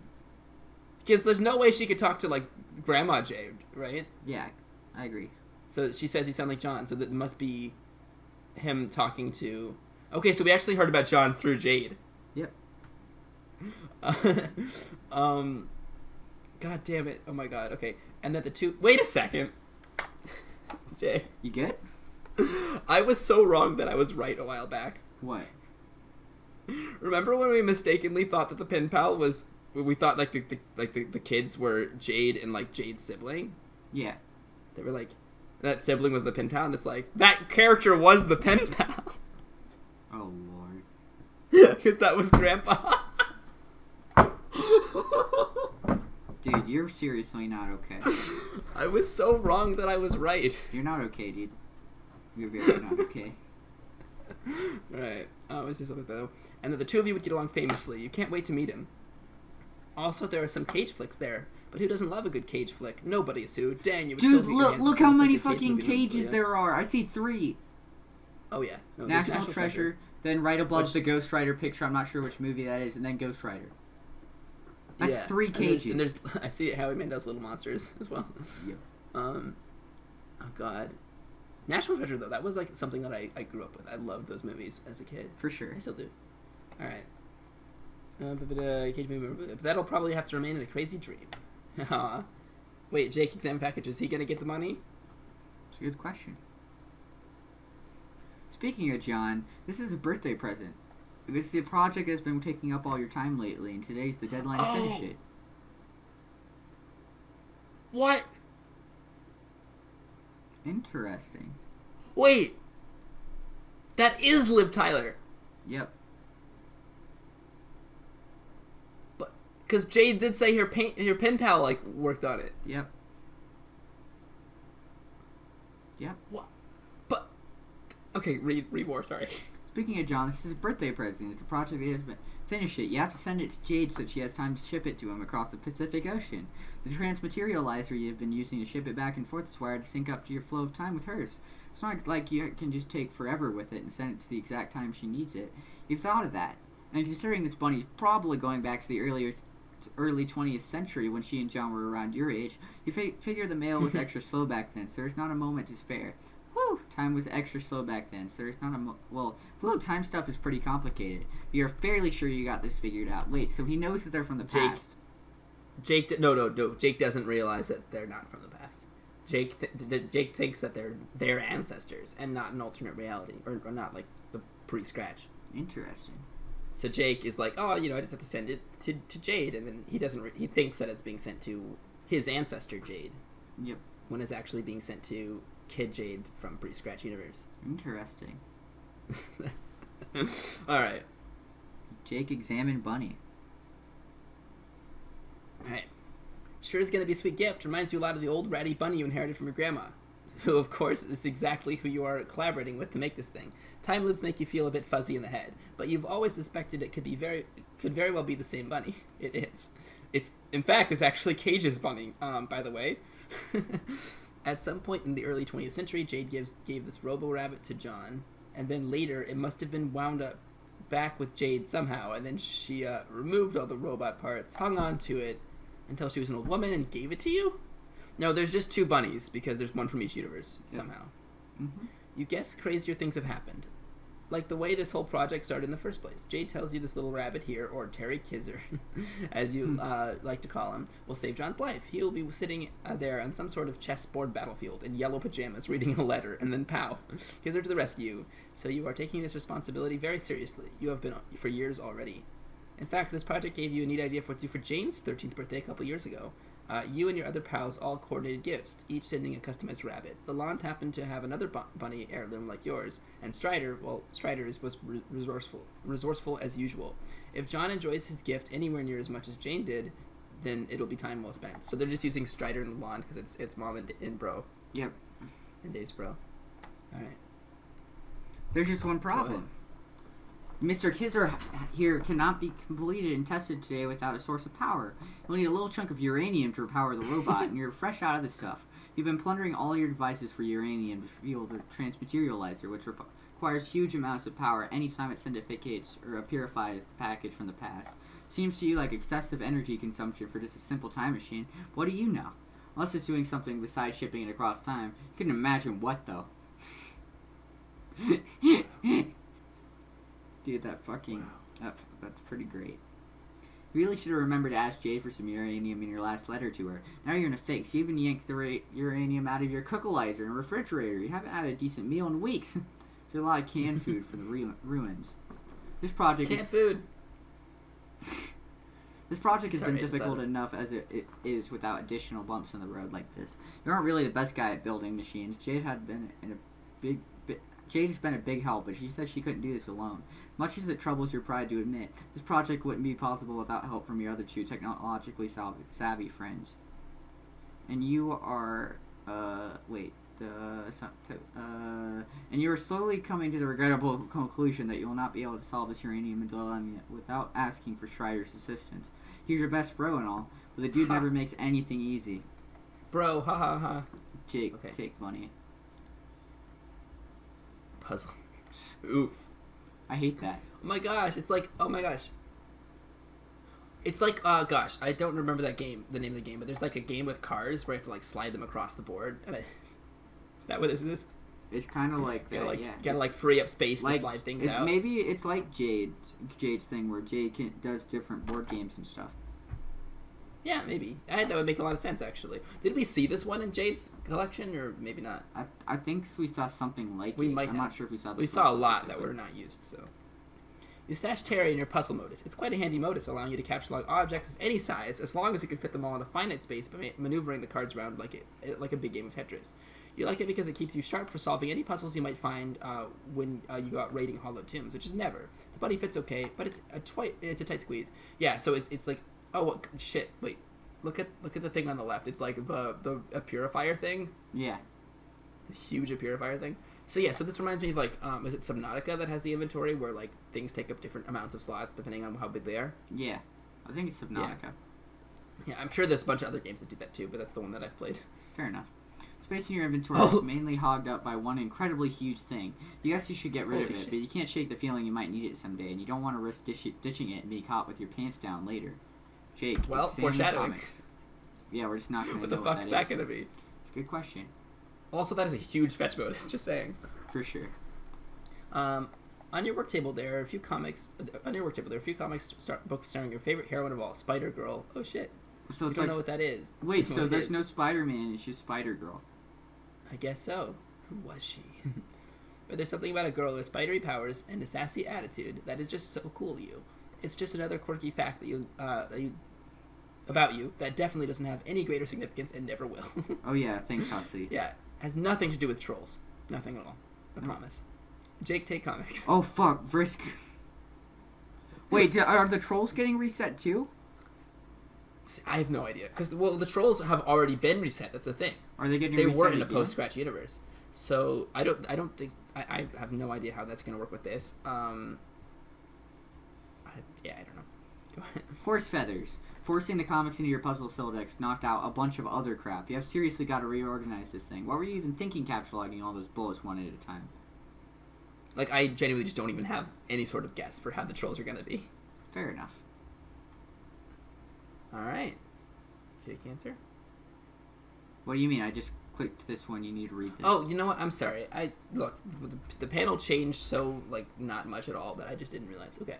Because there's no way she could talk to, like, Grandma Jade, right? Yeah, I agree. So she says you sound like John, so that must be him talking to... Okay, so we actually heard about John through Jade. Yep. God damn it. Oh my god, okay. And then the two... Wait a second! Jay. You good? I was so wrong that I was right a while back. What? Remember when we mistakenly thought that the pen pal was... We thought, like, the kids were Jade and, like, Jade's sibling? Yeah. They were like... That sibling was the pen pal, and it's like... That character was the pen pal! Oh, Lord. Because that was Grandpa. Dude, you're seriously not okay. I was so wrong that I was right. You're not okay, dude. You're very not okay. Right. Let's do something though. And that the two of you would get along famously. You can't wait to meet him. Also, there are some Cage flicks there. But who doesn't love a good Cage flick? Nobody, Sue. Dang, you would dude, look how many fucking cages there are. I see 3. Oh, yeah. No, National Treasure, then right above the Ghost Rider picture. I'm not sure which movie that is, and then Ghost Rider. That's 3 cages. And there's I see Howie Mandel's Little Monsters as well. Yep. Oh, God. National Treasure, though, that was, like, something that I grew up with. I loved those movies as a kid. For sure. I still do. All right. Cage movie, that'll probably have to remain in a crazy dream. Wait, Jake exam package, is he going to get the money? It's a good question. Speaking of John, this is a birthday present. It's the project that's been taking up all your time lately, and today's the deadline to finish it. What? Interesting. Wait! That is Liv Tyler! Yep. But, because Jade did say her pen pal, like, worked on it. Yep. Yep. What? But, okay, read more, sorry. Speaking of John, this is a birthday present. It's a project that has been... Finish it. You have to send it to Jade so that she has time to ship it to him across the Pacific Ocean. The transmaterializer you've been using to ship it back and forth is wired to sync up to your flow of time with hers. It's not like you can just take forever with it and send it to the exact time she needs it. You've thought of that. And considering this bunny is probably going back to the early 20th century when she and John were around your age, you figure the mail was extra slow back then, so there's not a moment to spare. Whew, time was extra slow back then, so there's not a time stuff is pretty complicated. You're fairly sure you got this figured out. Wait, so he knows that they're from the past. No. Jake doesn't realize that they're not from the past. Jake thinks that they're their ancestors and not an alternate reality, or not like the pre-scratch. Interesting. So Jake is like, oh, I just have to send it to Jade, and then he thinks that it's being sent to his ancestor Jade. Yep. When it's actually being sent to Kid Jade from Pre-Scratch Universe. Interesting. Alright. Jake examined Bunny. Alright. Sure is going to be a sweet gift. Reminds you a lot of the old ratty bunny you inherited from your grandma. Who, of course, is exactly who you are collaborating with to make this thing. Time loops make you feel a bit fuzzy in the head, but you've always suspected it could very well be the same bunny. It is. In fact, it's actually Cage's bunny, by the way. At some point in the early 20th century, Jade gave this Robo-Rabbit to John, and then later it must have been wound up back with Jade somehow, and then she removed all the robot parts, hung on to it until she was an old woman, and gave it to you? No, there's just 2 bunnies, because there's one from each universe, somehow. Mm-hmm. You guess crazier things have happened. Like the way this whole project started in the first place. Jade tells you this little rabbit here, or Terry Kizzer, as you like to call him, will save John's life. He'll be sitting there on some sort of chessboard battlefield in yellow pajamas, reading a letter, and then pow, Kizzer to the rescue. So you are taking this responsibility very seriously. You have been for years already. In fact, this project gave you a neat idea for what to do for Jane's 13th birthday a couple years ago. You and your other pals all coordinated gifts, each sending a customized rabbit. Lalonde happened to have another bunny heirloom like yours, and Strider was resourceful as usual. If John enjoys his gift anywhere near as much as Jane did, then it'll be time well spent. So they're just using Strider and Lawn because it's mom and bro. Yep. And Dave's bro. All right. There's just one problem. Mr. Kizzer here cannot be completed and tested today without a source of power. You'll need a little chunk of uranium to power the robot, and you're fresh out of the stuff. You've been plundering all your devices for uranium to fuel the transmaterializer, which requires huge amounts of power anytime it certificates or purifies the package from the past. Seems to you like excessive energy consumption for just a simple time machine. What do you know? Unless it's doing something besides shipping it across time. You couldn't imagine what, though. Dude, that fucking... That's pretty great. You really should have remembered to ask Jade for some uranium in your last letter to her. Now you're in a fix. You even yanked the uranium out of your cookalizer and refrigerator. You haven't had a decent meal in weeks. There's a lot of canned food for the ruins. This project Canned food. This project has been difficult enough as it is without additional bumps in the road like this. You aren't really the best guy at building machines. Jade has been a big help, but she said she couldn't do this alone. Much as it troubles your pride to admit, this project wouldn't be possible without help from your other two technologically savvy friends. And you are, and you are slowly coming to the regrettable conclusion that you will not be able to solve this uranium dilemma without asking for Strider's assistance. He's your best bro and all, but the dude never makes anything easy. Bro, ha ha ha. Jake, take money. Puzzle. Oof. I hate that. Oh my gosh, it's like, It's like, gosh, I don't remember the name of the game, but there's like a game with cars where you have to like slide them across the board. And is that what this is? It's kind of like that, You gotta like free up space to slide things out. Maybe it's like Jade's thing where Jade does different board games and stuff. Yeah, maybe. That would make a lot of sense, actually. Did we see this one in Jade's collection, or maybe not? I think we saw something like it. I'm not sure if we saw this. We saw a lot that were not used, so. You stash Terry in your puzzle modus. It's quite a handy modus, allowing you to capture log objects of any size, as long as you can fit them all in a finite space by maneuvering the cards around like a big game of Tetris. You like it because it keeps you sharp for solving any puzzles you might find when you go out raiding hollow tombs, which is never. The buddy fits okay, but it's a tight squeeze. Yeah, so it's like, oh, what shit, wait. Look at the thing on the left. It's like a purifier thing. Yeah. The huge purifier thing. So yeah, so this reminds me of like, is it Subnautica that has the inventory where like things take up different amounts of slots depending on how big they are? Yeah, I think it's Subnautica. Yeah, I'm sure there's a bunch of other games that do that too, but that's the one that I've played. Fair enough. Space in your inventory is mainly hogged up by one incredibly huge thing. You guess you should get rid of it, but you can't shake the feeling you might need it someday, and you don't want to risk ditching it and be caught with your pants down later. Jake, well, foreshadowing. Yeah, we're just not going to know what the fuck's that going to be? It's a good question. Also, that is a huge fetch bonus, just saying. For sure. On your work table, there are a few comics. Books starring your favorite heroine of all, Spider Girl. Oh shit! So you don't know what that is. Wait, so there's no Spider-Man; it's just Spider Girl. I guess so. Who was she? But there's something about a girl with spidery powers and a sassy attitude that is just so cool to you. It's just another quirky fact about you that definitely doesn't have any greater significance and never will. Oh yeah, thanks, Hussie. Yeah, has nothing to do with trolls. Nothing at all. I promise. Jake, take comics. Oh fuck, Vrisk. Wait, are the trolls getting reset too? I have no idea, because the trolls have already been reset. That's the thing. Are they getting? They reset were in a again? post-scratch universe, so I don't think I have no idea how that's gonna work with this. I don't know. Go ahead. Horse feathers. Forcing the comics into your puzzle Siladex knocked out a bunch of other crap. You have seriously got to reorganize this thing. Why were you even thinking capsulizing all those bullets one at a time? Like, I genuinely just don't even have any sort of guess for how the trolls are going to be. Fair enough. Alright. Jake, answer? What do you mean? I just clicked this one. You need to read this. Oh, you know what? I'm sorry. Look, the panel changed so, like, not much at all that I just didn't realize. Okay.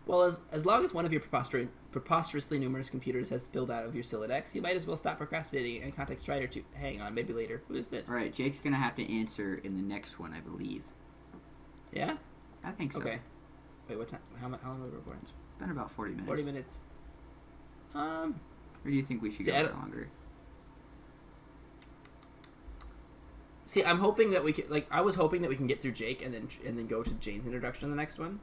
Well, as long as one of your preposterously numerous computers has spilled out of your Siladex, you might as well stop procrastinating and contact Strider to hang on, maybe later. Who is this? Alright, Jake's going to have to answer in the next one, I believe. Yeah? I think so. Okay. Wait, what time? How long have we recorded? It's been about 40 minutes. 40 minutes. Or do you think we should go longer? See, I'm hoping that we can, I was hoping that we can get through Jake and then go to Jane's introduction in the next one.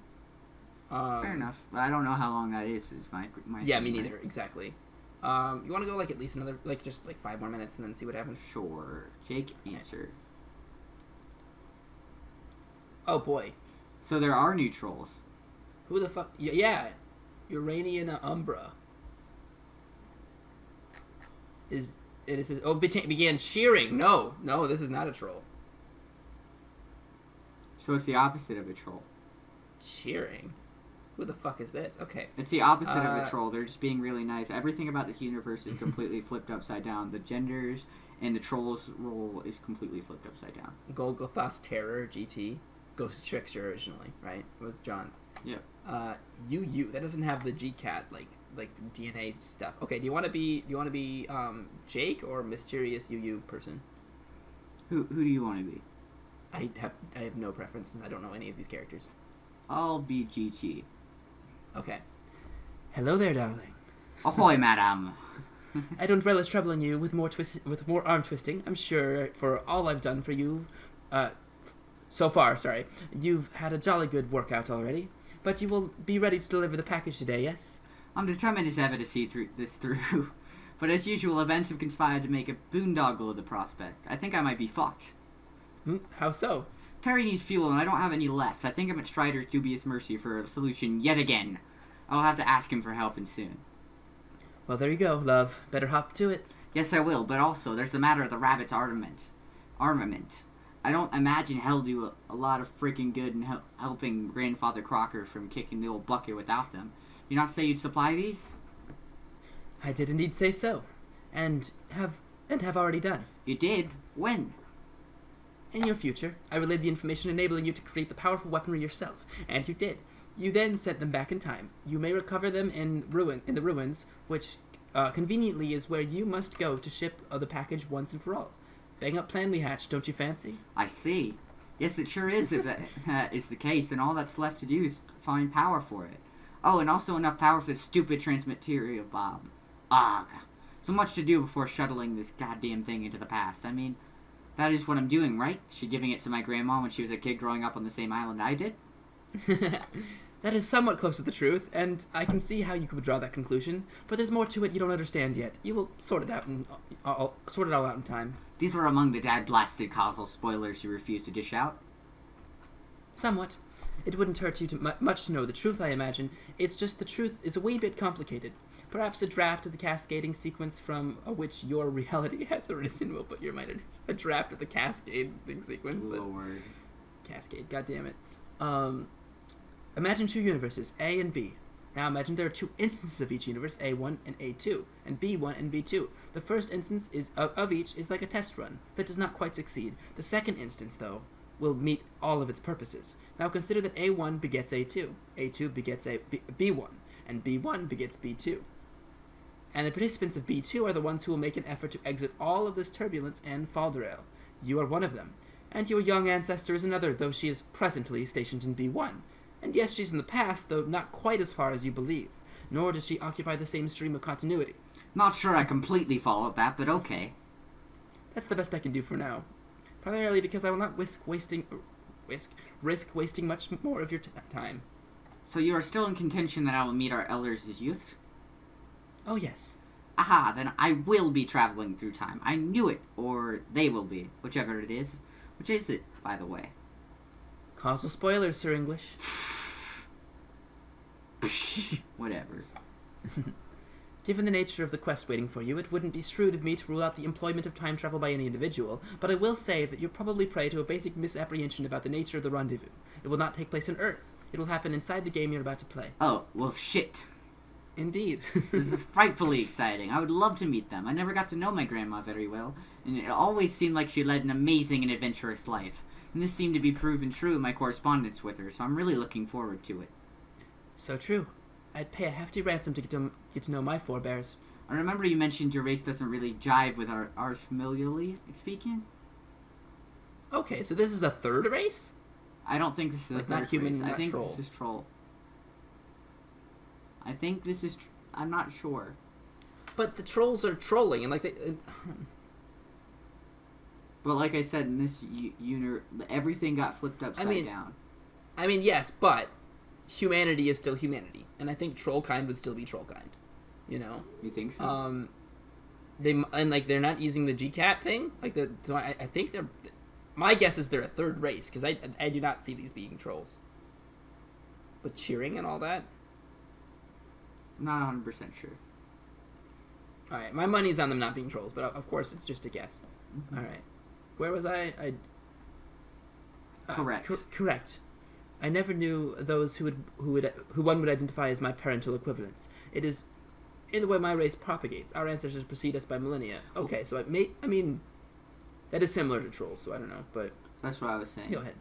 Fair enough. I don't know how long that is my yeah, me neither. Exactly. You want to go like at least another just 5 more minutes and then see what happens? Sure. Jake, answer. Oh boy. So there are new trolls. Who the fuck? Yeah. Uranian Umbra. It says, began cheering. No, this is not a troll. So it's the opposite of a troll. Cheering? Who the fuck is this? Okay. It's the opposite of a troll. They're just being really nice. Everything about this universe is completely flipped upside down. The genders and the troll's role is completely flipped upside down. Golgotha's Terror, GT. Ghost Trickster originally, right? It was John's. Yeah. UU. That doesn't have the GCAT, like DNA stuff. Okay, do you want to be Jake or mysterious UU person? Who do you want to be? I have no preference since I don't know any of these characters. I'll be GT. Okay. Hello there, darling. Ahoy, madam. I don't relish troubling you with more arm twisting. I'm sure for all I've done for you, so far, sorry, you've had a jolly good workout already. But you will be ready to deliver the package today, yes? I'm determined as ever to see this through. But as usual, events have conspired to make a boondoggle of the prospect. I think I might be fucked. How so? Terry needs fuel, and I don't have any left. I think I'm at Strider's dubious mercy for a solution yet again. I'll have to ask him for help and soon. Well, there you go, love. Better hop to it. Yes, I will, but also, there's the matter of the rabbit's armament. I don't imagine he'll do a lot of freaking good in helping Grandfather Crocker from kicking the old bucket without them. You not say you'd supply these? I did indeed say so, and have already done. You did? When? In your future, I relayed the information enabling you to create the powerful weaponry yourself, and you did. You then sent them back in time. You may recover them in the ruins, which conveniently is where you must go to ship the package once and for all. Bang up plan we hatched, don't you fancy? I see. Yes, it sure is if that is the case, and all that's left to do is find power for it. Oh, and also enough power for this stupid transmateria Bob. Ugh. So much to do before shuttling this goddamn thing into the past. I mean, that is what I'm doing, right? She giving it to my grandma when she was a kid growing up on the same island I did? That is somewhat close to the truth, and I can see how you could draw that conclusion, but there's more to it you don't understand yet. You will sort it out, and I'll sort it all out in time. These are among the dad-blasted causal spoilers you refuse to dish out? Somewhat. It wouldn't hurt you much to know the truth, I imagine. It's just the truth is a wee bit complicated. Perhaps a draft of the cascading sequence from which your reality has arisen will put your mind at a draft of the cascading sequence. Lord. Cascade, goddammit. Imagine two universes, A and B. Now imagine there are two instances of each universe, A1 and A2, and B1 and B2. The first instance of each is like a test run that does not quite succeed. The second instance, though, will meet all of its purposes. Now consider that A1 begets A2, A2 begets B1, and B1 begets B2. And the participants of B2 are the ones who will make an effort to exit all of this turbulence and fall derail. You are one of them. And your young ancestor is another, though she is presently stationed in B1. And yes, she's in the past, though not quite as far as you believe. Nor does she occupy the same stream of continuity. Not sure I completely followed that, but okay. That's the best I can do for now. Primarily because I will not risk wasting much more of your time. So you are still in contention that I will meet our elders as youths? Oh, yes. Aha, then I will be traveling through time. I knew it, or they will be, whichever it is. Which is it, by the way? Causal spoilers, Sir English. Whatever. Given the nature of the quest waiting for you, it wouldn't be shrewd of me to rule out the employment of time travel by any individual, but I will say that you're probably prey to a basic misapprehension about the nature of the rendezvous. It will not take place on Earth. It will happen inside the game you're about to play. Oh, well, shit. Indeed. This is frightfully exciting. I would love to meet them. I never got to know my grandma very well, and it always seemed like she led an amazing and adventurous life. And this seemed to be proven true in my correspondence with her, so I'm really looking forward to it. So true. I'd pay a hefty ransom to get to know my forebears. I remember you mentioned your race doesn't really jive with ours familiarly speaking. Okay, so this is a third race? I don't think this is like a third not human, race. not I think troll. this is troll. I think this is... I'm not sure. But the trolls are trolling, and like they... But like I said, in this everything got flipped upside down. I mean, yes, but humanity is still humanity. And I think troll kind would still be troll kind. You know. You think so? They're not using the GCAT thing. So I think they're. My guess is they're a third race because I do not see these being trolls. But cheering and all that. I'm not 100% sure. All right, my money's on them not being trolls, but of course it's just a guess. Mm-hmm. All right, where was I? Correct. Correct. I never knew those who one would identify as my parental equivalents. It is in the way my race propagates. Our ancestors precede us by millennia. Okay, so that is similar to trolls, so I don't know, but that's what I was saying. Go ahead.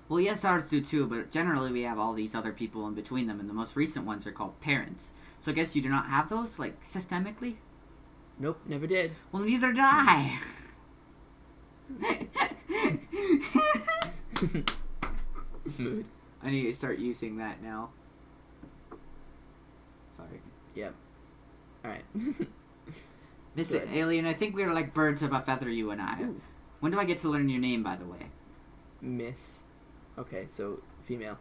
Well, yes, ours do too, but generally we have all these other people in between them, and the most recent ones are called parents. So I guess you do not have those, like, systemically? Nope, never did. Well, neither did I. Mood. I need to start using that now. Sorry. Yep. Alright. Miss Alien, I think we are like birds of a feather, you and I. Ooh. When do I get to learn your name, by the way? Miss. Okay, so female.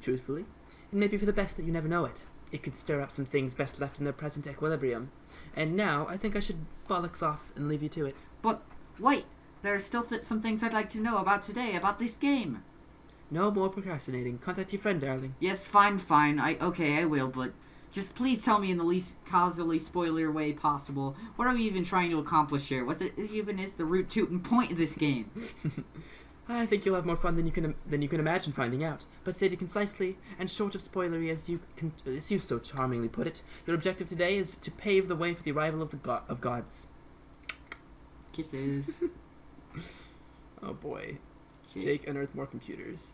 Truthfully. It may be for the best that you never know it. It could stir up some things best left in their present equilibrium. And now, I think I should bollocks off and leave you to it. But, wait! There are still some things I'd like to know about today, about this game. No more procrastinating. Contact your friend, darling. Yes, fine. I will, but just please tell me in the least causally spoiler way possible, what are we even trying to accomplish here? What even is the root, toot, and point of this game? I think you'll have more fun than you can imagine finding out. But stated concisely and short of spoilery, as you so charmingly put it, your objective today is to pave the way for the arrival of gods. Kisses. Oh boy. Jake unearthed more computers.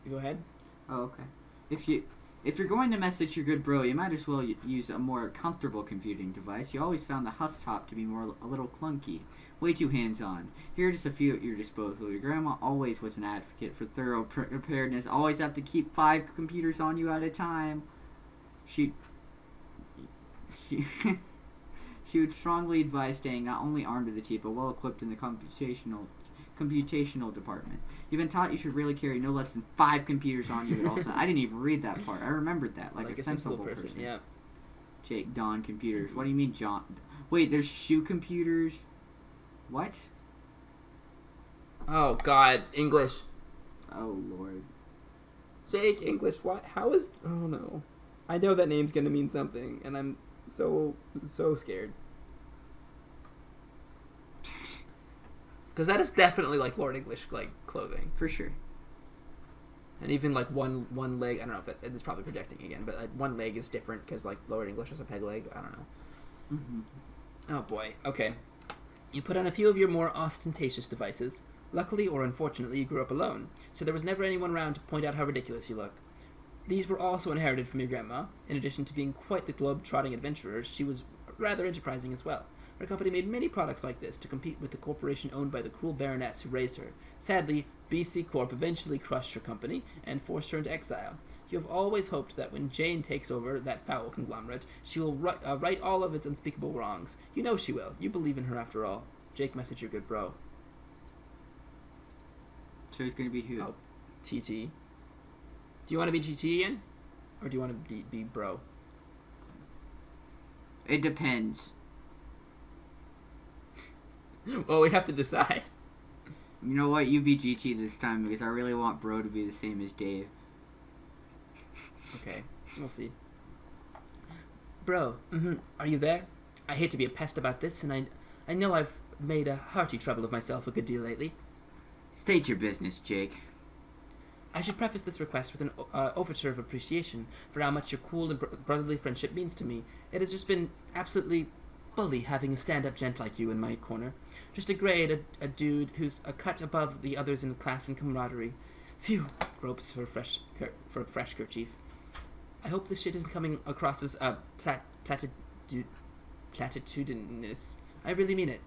Go ahead. Oh, okay. If you're going to message your good bro, you might as well use a more comfortable computing device. You always found the Husstop to be a little clunky, way too hands-on. Here are just a few at your disposal. Your grandma always was an advocate for thorough preparedness. Always have to keep 5 computers on you at a time. She would strongly advise staying not only armed to the teeth, but well equipped in the computational department. You've been taught you should really carry no less than 5 computers on you at all times. I didn't even read that part. I remembered that, like a sensible person. Yeah. Jake, Don, computers. What do you mean, John? Wait, there's shoe computers? What? Oh, God. English. Oh, Lord. Jake, English, what? How is... Oh, no. I know that name's gonna mean something, and I'm so scared. Because that is definitely, like, Lord English, like, clothing. For sure. And even, like, one leg... I don't know if it's probably projecting again, but, like, one leg is different because, like, Lord English has a peg leg. I don't know. Mm-hmm. Oh, boy. Okay. You put on a few of your more ostentatious devices. Luckily or unfortunately, you grew up alone, so there was never anyone around to point out how ridiculous you looked. These were also inherited from your grandma. In addition to being quite the globe-trotting adventurer, she was rather enterprising as well. Her company made many products like this to compete with the corporation owned by the cruel baroness who raised her. Sadly, BC Corp eventually crushed her company and forced her into exile. You have always hoped that when Jane takes over that foul conglomerate, she will right all of its unspeakable wrongs. You know she will. You believe in her after all. Jake, message your good bro. So he's going to be who? Oh, TT. Do you want to be GT again? Or do you want to be bro? It depends. Well, we have to decide. You know what? You be GT this time because I really want bro to be the same as Dave. Okay, we'll see. Bro, are you there? I hate to be a pest about this, and I know I've made a hearty trouble of myself a good deal lately. State your business, Jake. I should preface this request with an overture of appreciation for how much your cool and brotherly friendship means to me. It has just been absolutely bully having a stand-up gent like you in my corner. Just a grade, a dude who's a cut above the others in class and camaraderie. Phew, gropes for a fresh kerchief. I hope this shit isn't coming across as platitudinous. I really mean it.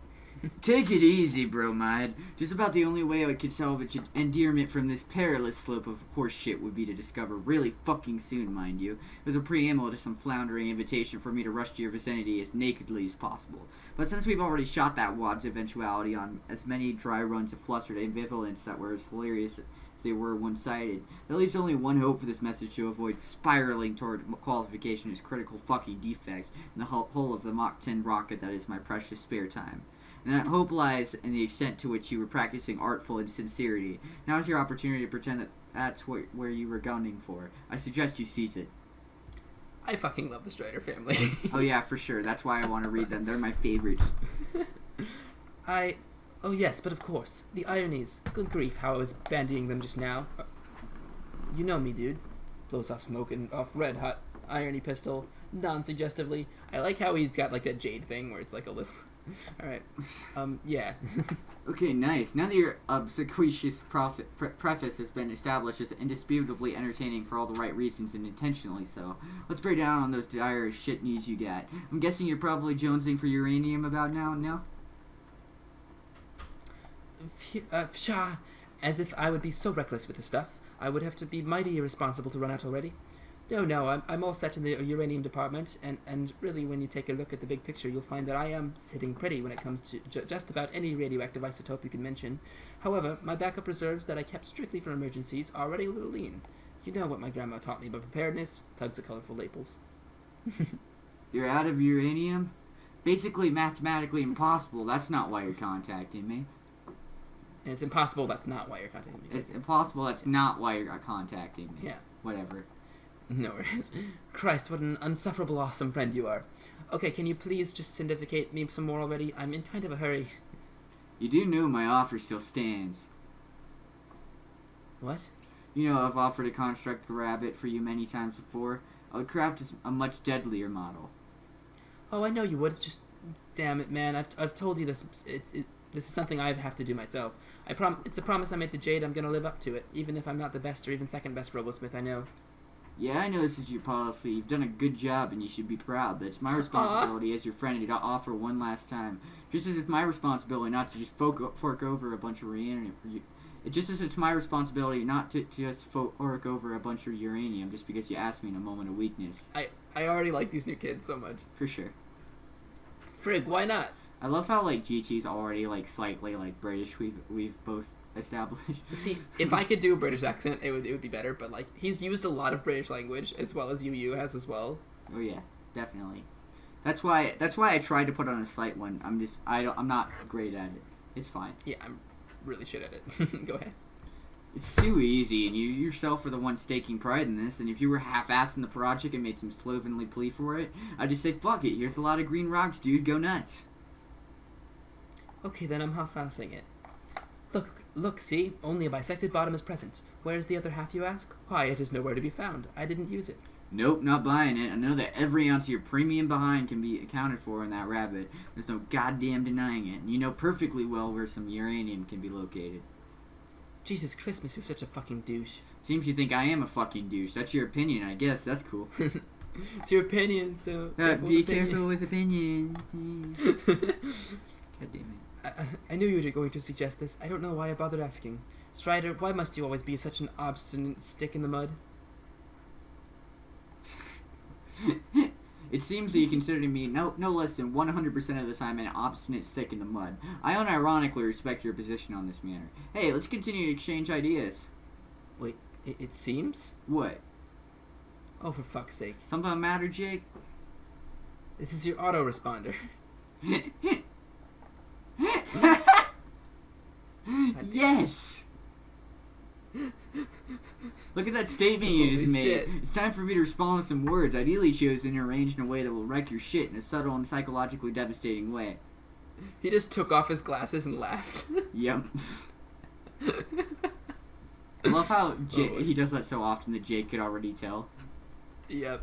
Take it easy, bromide. Just about the only way I could salvage endearment from this perilous slope of horse shit would be to discover really fucking soon, mind you. It was a preamble to some floundering invitation for me to rush to your vicinity as nakedly as possible. But since we've already shot that wad's eventuality on as many dry runs of flustered ambivalence that were as hilarious as they were one-sided. That leaves only one hope for this message to avoid spiraling toward qualification as critical fucking defect in the hull of the Mach 10 rocket that is my precious spare time. And that hope lies in the extent to which you were practicing artful insincerity. Now is your opportunity to pretend that that's where you were gunning for. I suggest you seize it. I fucking love the Strider family. Oh yeah, for sure. That's why I want to read them. They're my favorites. Oh yes, but of course. The ironies. Good grief, how I was bandying them just now. You know me, dude. Blows off smoke and off red hot irony pistol, non-suggestively. I like how he's got like that jade thing where it's like a little... Alright. Yeah. Okay, nice. Now that your obsequious preface has been established as indisputably entertaining for all the right reasons and intentionally so, let's break down on those dire shit needs you got. I'm guessing you're probably jonesing for uranium about now, no? Pshaw. As if I would be so reckless with the stuff. I would have to be mighty irresponsible to run out already. No, I'm all set in the uranium department, and really when you take a look at the big picture, you'll find that I am sitting pretty when it comes to just about any radioactive isotope you can mention. However, my backup reserves that I kept strictly for emergencies are already a little lean. You know what my grandma taught me about preparedness, tugs of colorful labels. You're out of uranium? Basically mathematically impossible. That's not why you're contacting me. And it's impossible that's not why you're contacting me. It's impossible that's not why you're contacting me. Yeah. Whatever. No worries. Christ, what an unsufferable awesome friend you are. Okay, can you please just syndicate me some more already? I'm in kind of a hurry. You do know my offer still stands. What? You know, I've offered to construct the rabbit for you many times before. I would craft a much deadlier model. Oh, I know you would. Just, damn it, man. I've told you this. This is something I have to do myself. It's a promise I made to Jade. I'm gonna live up to it, even if I'm not the best or even second best robosmith I know. Yeah, I know this is your policy. You've done a good job and you should be proud, but it's my responsibility as your friend to offer one last time. Just as it's my responsibility not to just fork over a bunch of uranium. Just as it's my responsibility not to just fork over a bunch of uranium just because you asked me in a moment of weakness. I already like these new kids so much. For sure. Frig, why not? I love how, like, GT's already, like, slightly, like, British. We've both established. See, if I could do a British accent, it would be better. But like, he's used a lot of British language as well as UU has as well. Oh yeah, definitely. That's why I tried to put on a slight one. I'm not great at it. It's fine. Yeah, I'm really shit at it. Go ahead. It's too easy, and you yourself are the one taking pride in this. And if you were half-assed in the project and made some slovenly plea for it, I'd just say, fuck it. Here's a lot of green rocks, dude. Go nuts. Okay, then I'm half-assing it. Look, see? Only a bisected bottom is present. Where is the other half, you ask? Why, it is nowhere to be found. I didn't use it. Nope, not buying it. I know that every ounce of your premium behind can be accounted for in that rabbit. There's no goddamn denying it. And you know perfectly well where some uranium can be located. Jesus Christmas, you're such a fucking douche. Seems you think I am a fucking douche. That's your opinion, I guess. That's cool. It's your opinion, so... Be careful with opinions. God damn it. I knew you were going to suggest this. I don't know why I bothered asking. Strider, why must you always be such an obstinate stick in the mud? It seems that you consider me no less than 100% of the time an obstinate stick in the mud. I unironically respect your position on this matter. Hey, let's continue to exchange ideas. Wait, it seems? What? Oh, for fuck's sake. Something the matter, Jake? This is your autoresponder. Yes! Look at that statement you just made. Shit. It's time for me to respond with some words, ideally chosen and arranged in a way that will wreck your shit in a subtle and psychologically devastating way. He just took off his glasses and laughed. Yep. I love how he does that so often that Jake could already tell. Yep.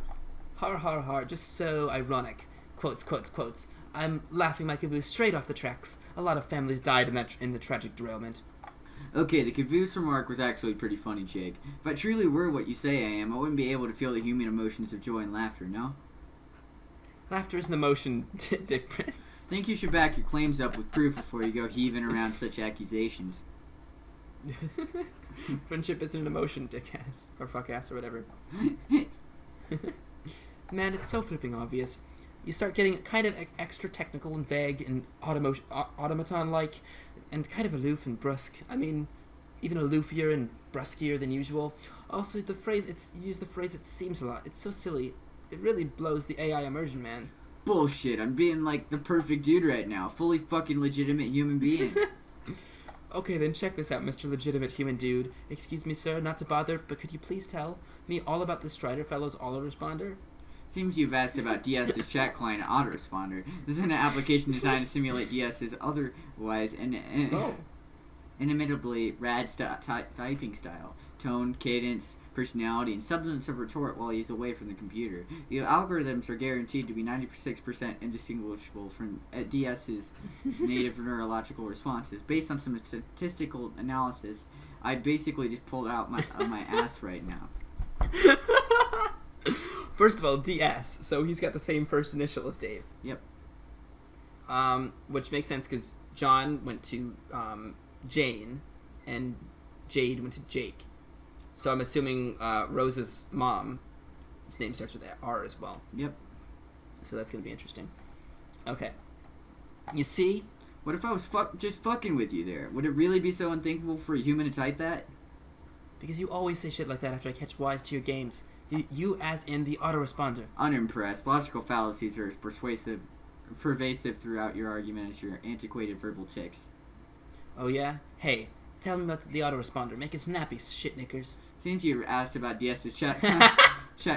Har har har, just so ironic. Quotes, quotes, quotes. I'm laughing my caboose straight off the tracks. A lot of families died in the tragic derailment. Okay, the caboose remark was actually pretty funny, Jake. If I truly were what you say I am, I wouldn't be able to feel the human emotions of joy and laughter, no? Laughter is an emotion, Dick Prince. Think you should back your claims up with proof before you go heaving around such accusations. Friendship isn't an emotion, dick ass. Or fuck ass, or whatever. Man, it's so flipping obvious. You start getting kind of extra technical and vague and automaton-like, and kind of aloof and brusque. I mean, even aloofier and bruskier than usual. Also, you use the phrase "it seems" a lot. It's so silly. It really blows the AI immersion, man. Bullshit. I'm being like the perfect dude right now. Fully fucking legitimate human being. Okay, then check this out, Mr. Legitimate Human Dude. Excuse me, sir, not to bother, but could you please tell me all about the Strider Fellow's autoresponder? Seems you've asked about DS's chat client autoresponder. This is an application designed to simulate DS's otherwise inimitably rad typing style, tone, cadence, personality, and substance of retort while he's away from the computer. The algorithms are guaranteed to be 96% indistinguishable from DS's native neurological responses. Based on some statistical analysis, I basically just pulled out my ass right now. First of all, DS, so he's got the same first initial as Dave. Yep. Which makes sense because John went to Jane, and Jade went to Jake. So I'm assuming Rose's mom, his name starts with R as well. Yep. So that's going to be interesting. Okay. You see? What if I was just fucking with you there? Would it really be so unthinkable for a human to type that? Because you always say shit like that after I catch wise to your games. You as in the autoresponder. Unimpressed. Logical fallacies are as pervasive throughout your argument as your antiquated verbal tics. Oh yeah? Hey, tell me about the autoresponder. Make it snappy, shitnickers. Seems you asked about DS's chat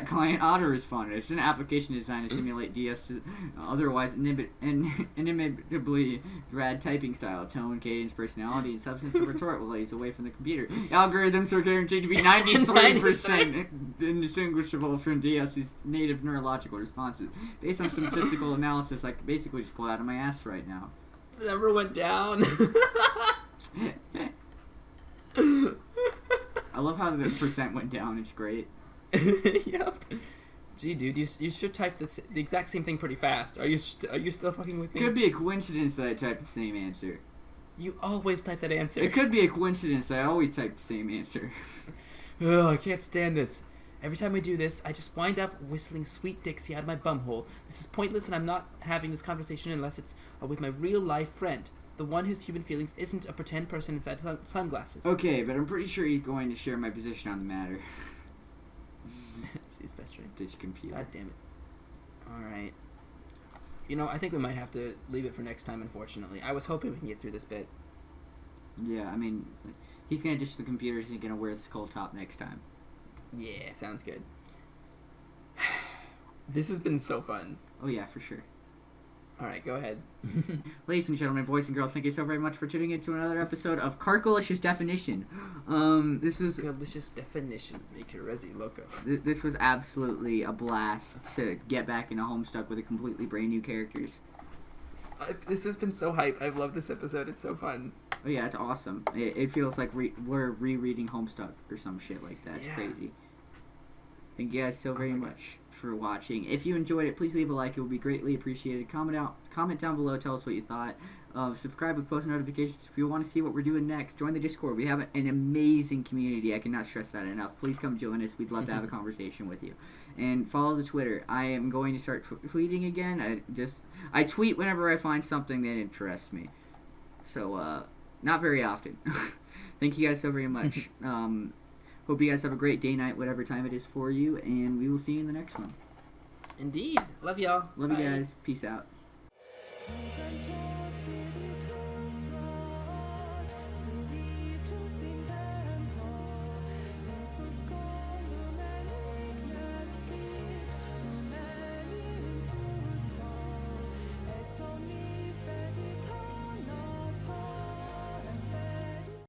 client autoresponder. It's an application designed to simulate DS's otherwise inimitably rad typing style, tone, cadence, personality, and substance of retort while he's away from the computer. Algorithms are guaranteed to be 93% indistinguishable from DS's native neurological responses. Based on statistical analysis, I could basically just pull out of my ass right now. The number went down. I love how the percent went down. It's great. Yep. Gee, dude, you should type the exact same thing pretty fast. Are you still fucking with me? Could be a coincidence that I typed the same answer. You always type that answer. It could be a coincidence that I always type the same answer. Ugh, I can't stand this. Every time I do this, I just wind up whistling Sweet Dixie out of my bumhole. This is pointless, and I'm not having this conversation unless it's with my real-life friend. The one whose human feelings isn't a pretend person inside sunglasses. Okay, but I'm pretty sure he's going to share my position on the matter. See his best friend. This computer. God damn it. Alright. You know, I think we might have to leave it for next time, unfortunately. I was hoping we can get through this bit. Yeah, I mean, he's going to ditch the computer. He's going to wear the skull top next time. Yeah, sounds good. This has been so fun. Oh, yeah, for sure. Alright, go ahead. Ladies and gentlemen, boys and girls, thank you so very much for tuning in to another episode of Carcolicious Definition. This was... Delicious definition. Make your resi loco. This was absolutely a blast to get back into Homestuck with a completely brand new characters. This has been so hype. I've loved this episode. It's so fun. Oh yeah, it's awesome. It feels like we're rereading Homestuck or some shit like that. It's crazy. Thank you guys so very much for watching. If you enjoyed it, please leave a like. It would be greatly appreciated. Comment down below. Tell us what you thought. Subscribe with post notifications if you want to see what we're doing next. Join the Discord. We have an amazing community. I cannot stress that enough. Please come join us. We'd love to have a conversation with you. And follow the Twitter. I am going to start tweeting again. I tweet whenever I find something that interests me. So, not very often. Thank you guys so very much. Hope you guys have a great day, night, whatever time it is for you, and we will see you in the next one. Indeed. Love y'all. Love you guys. Peace out.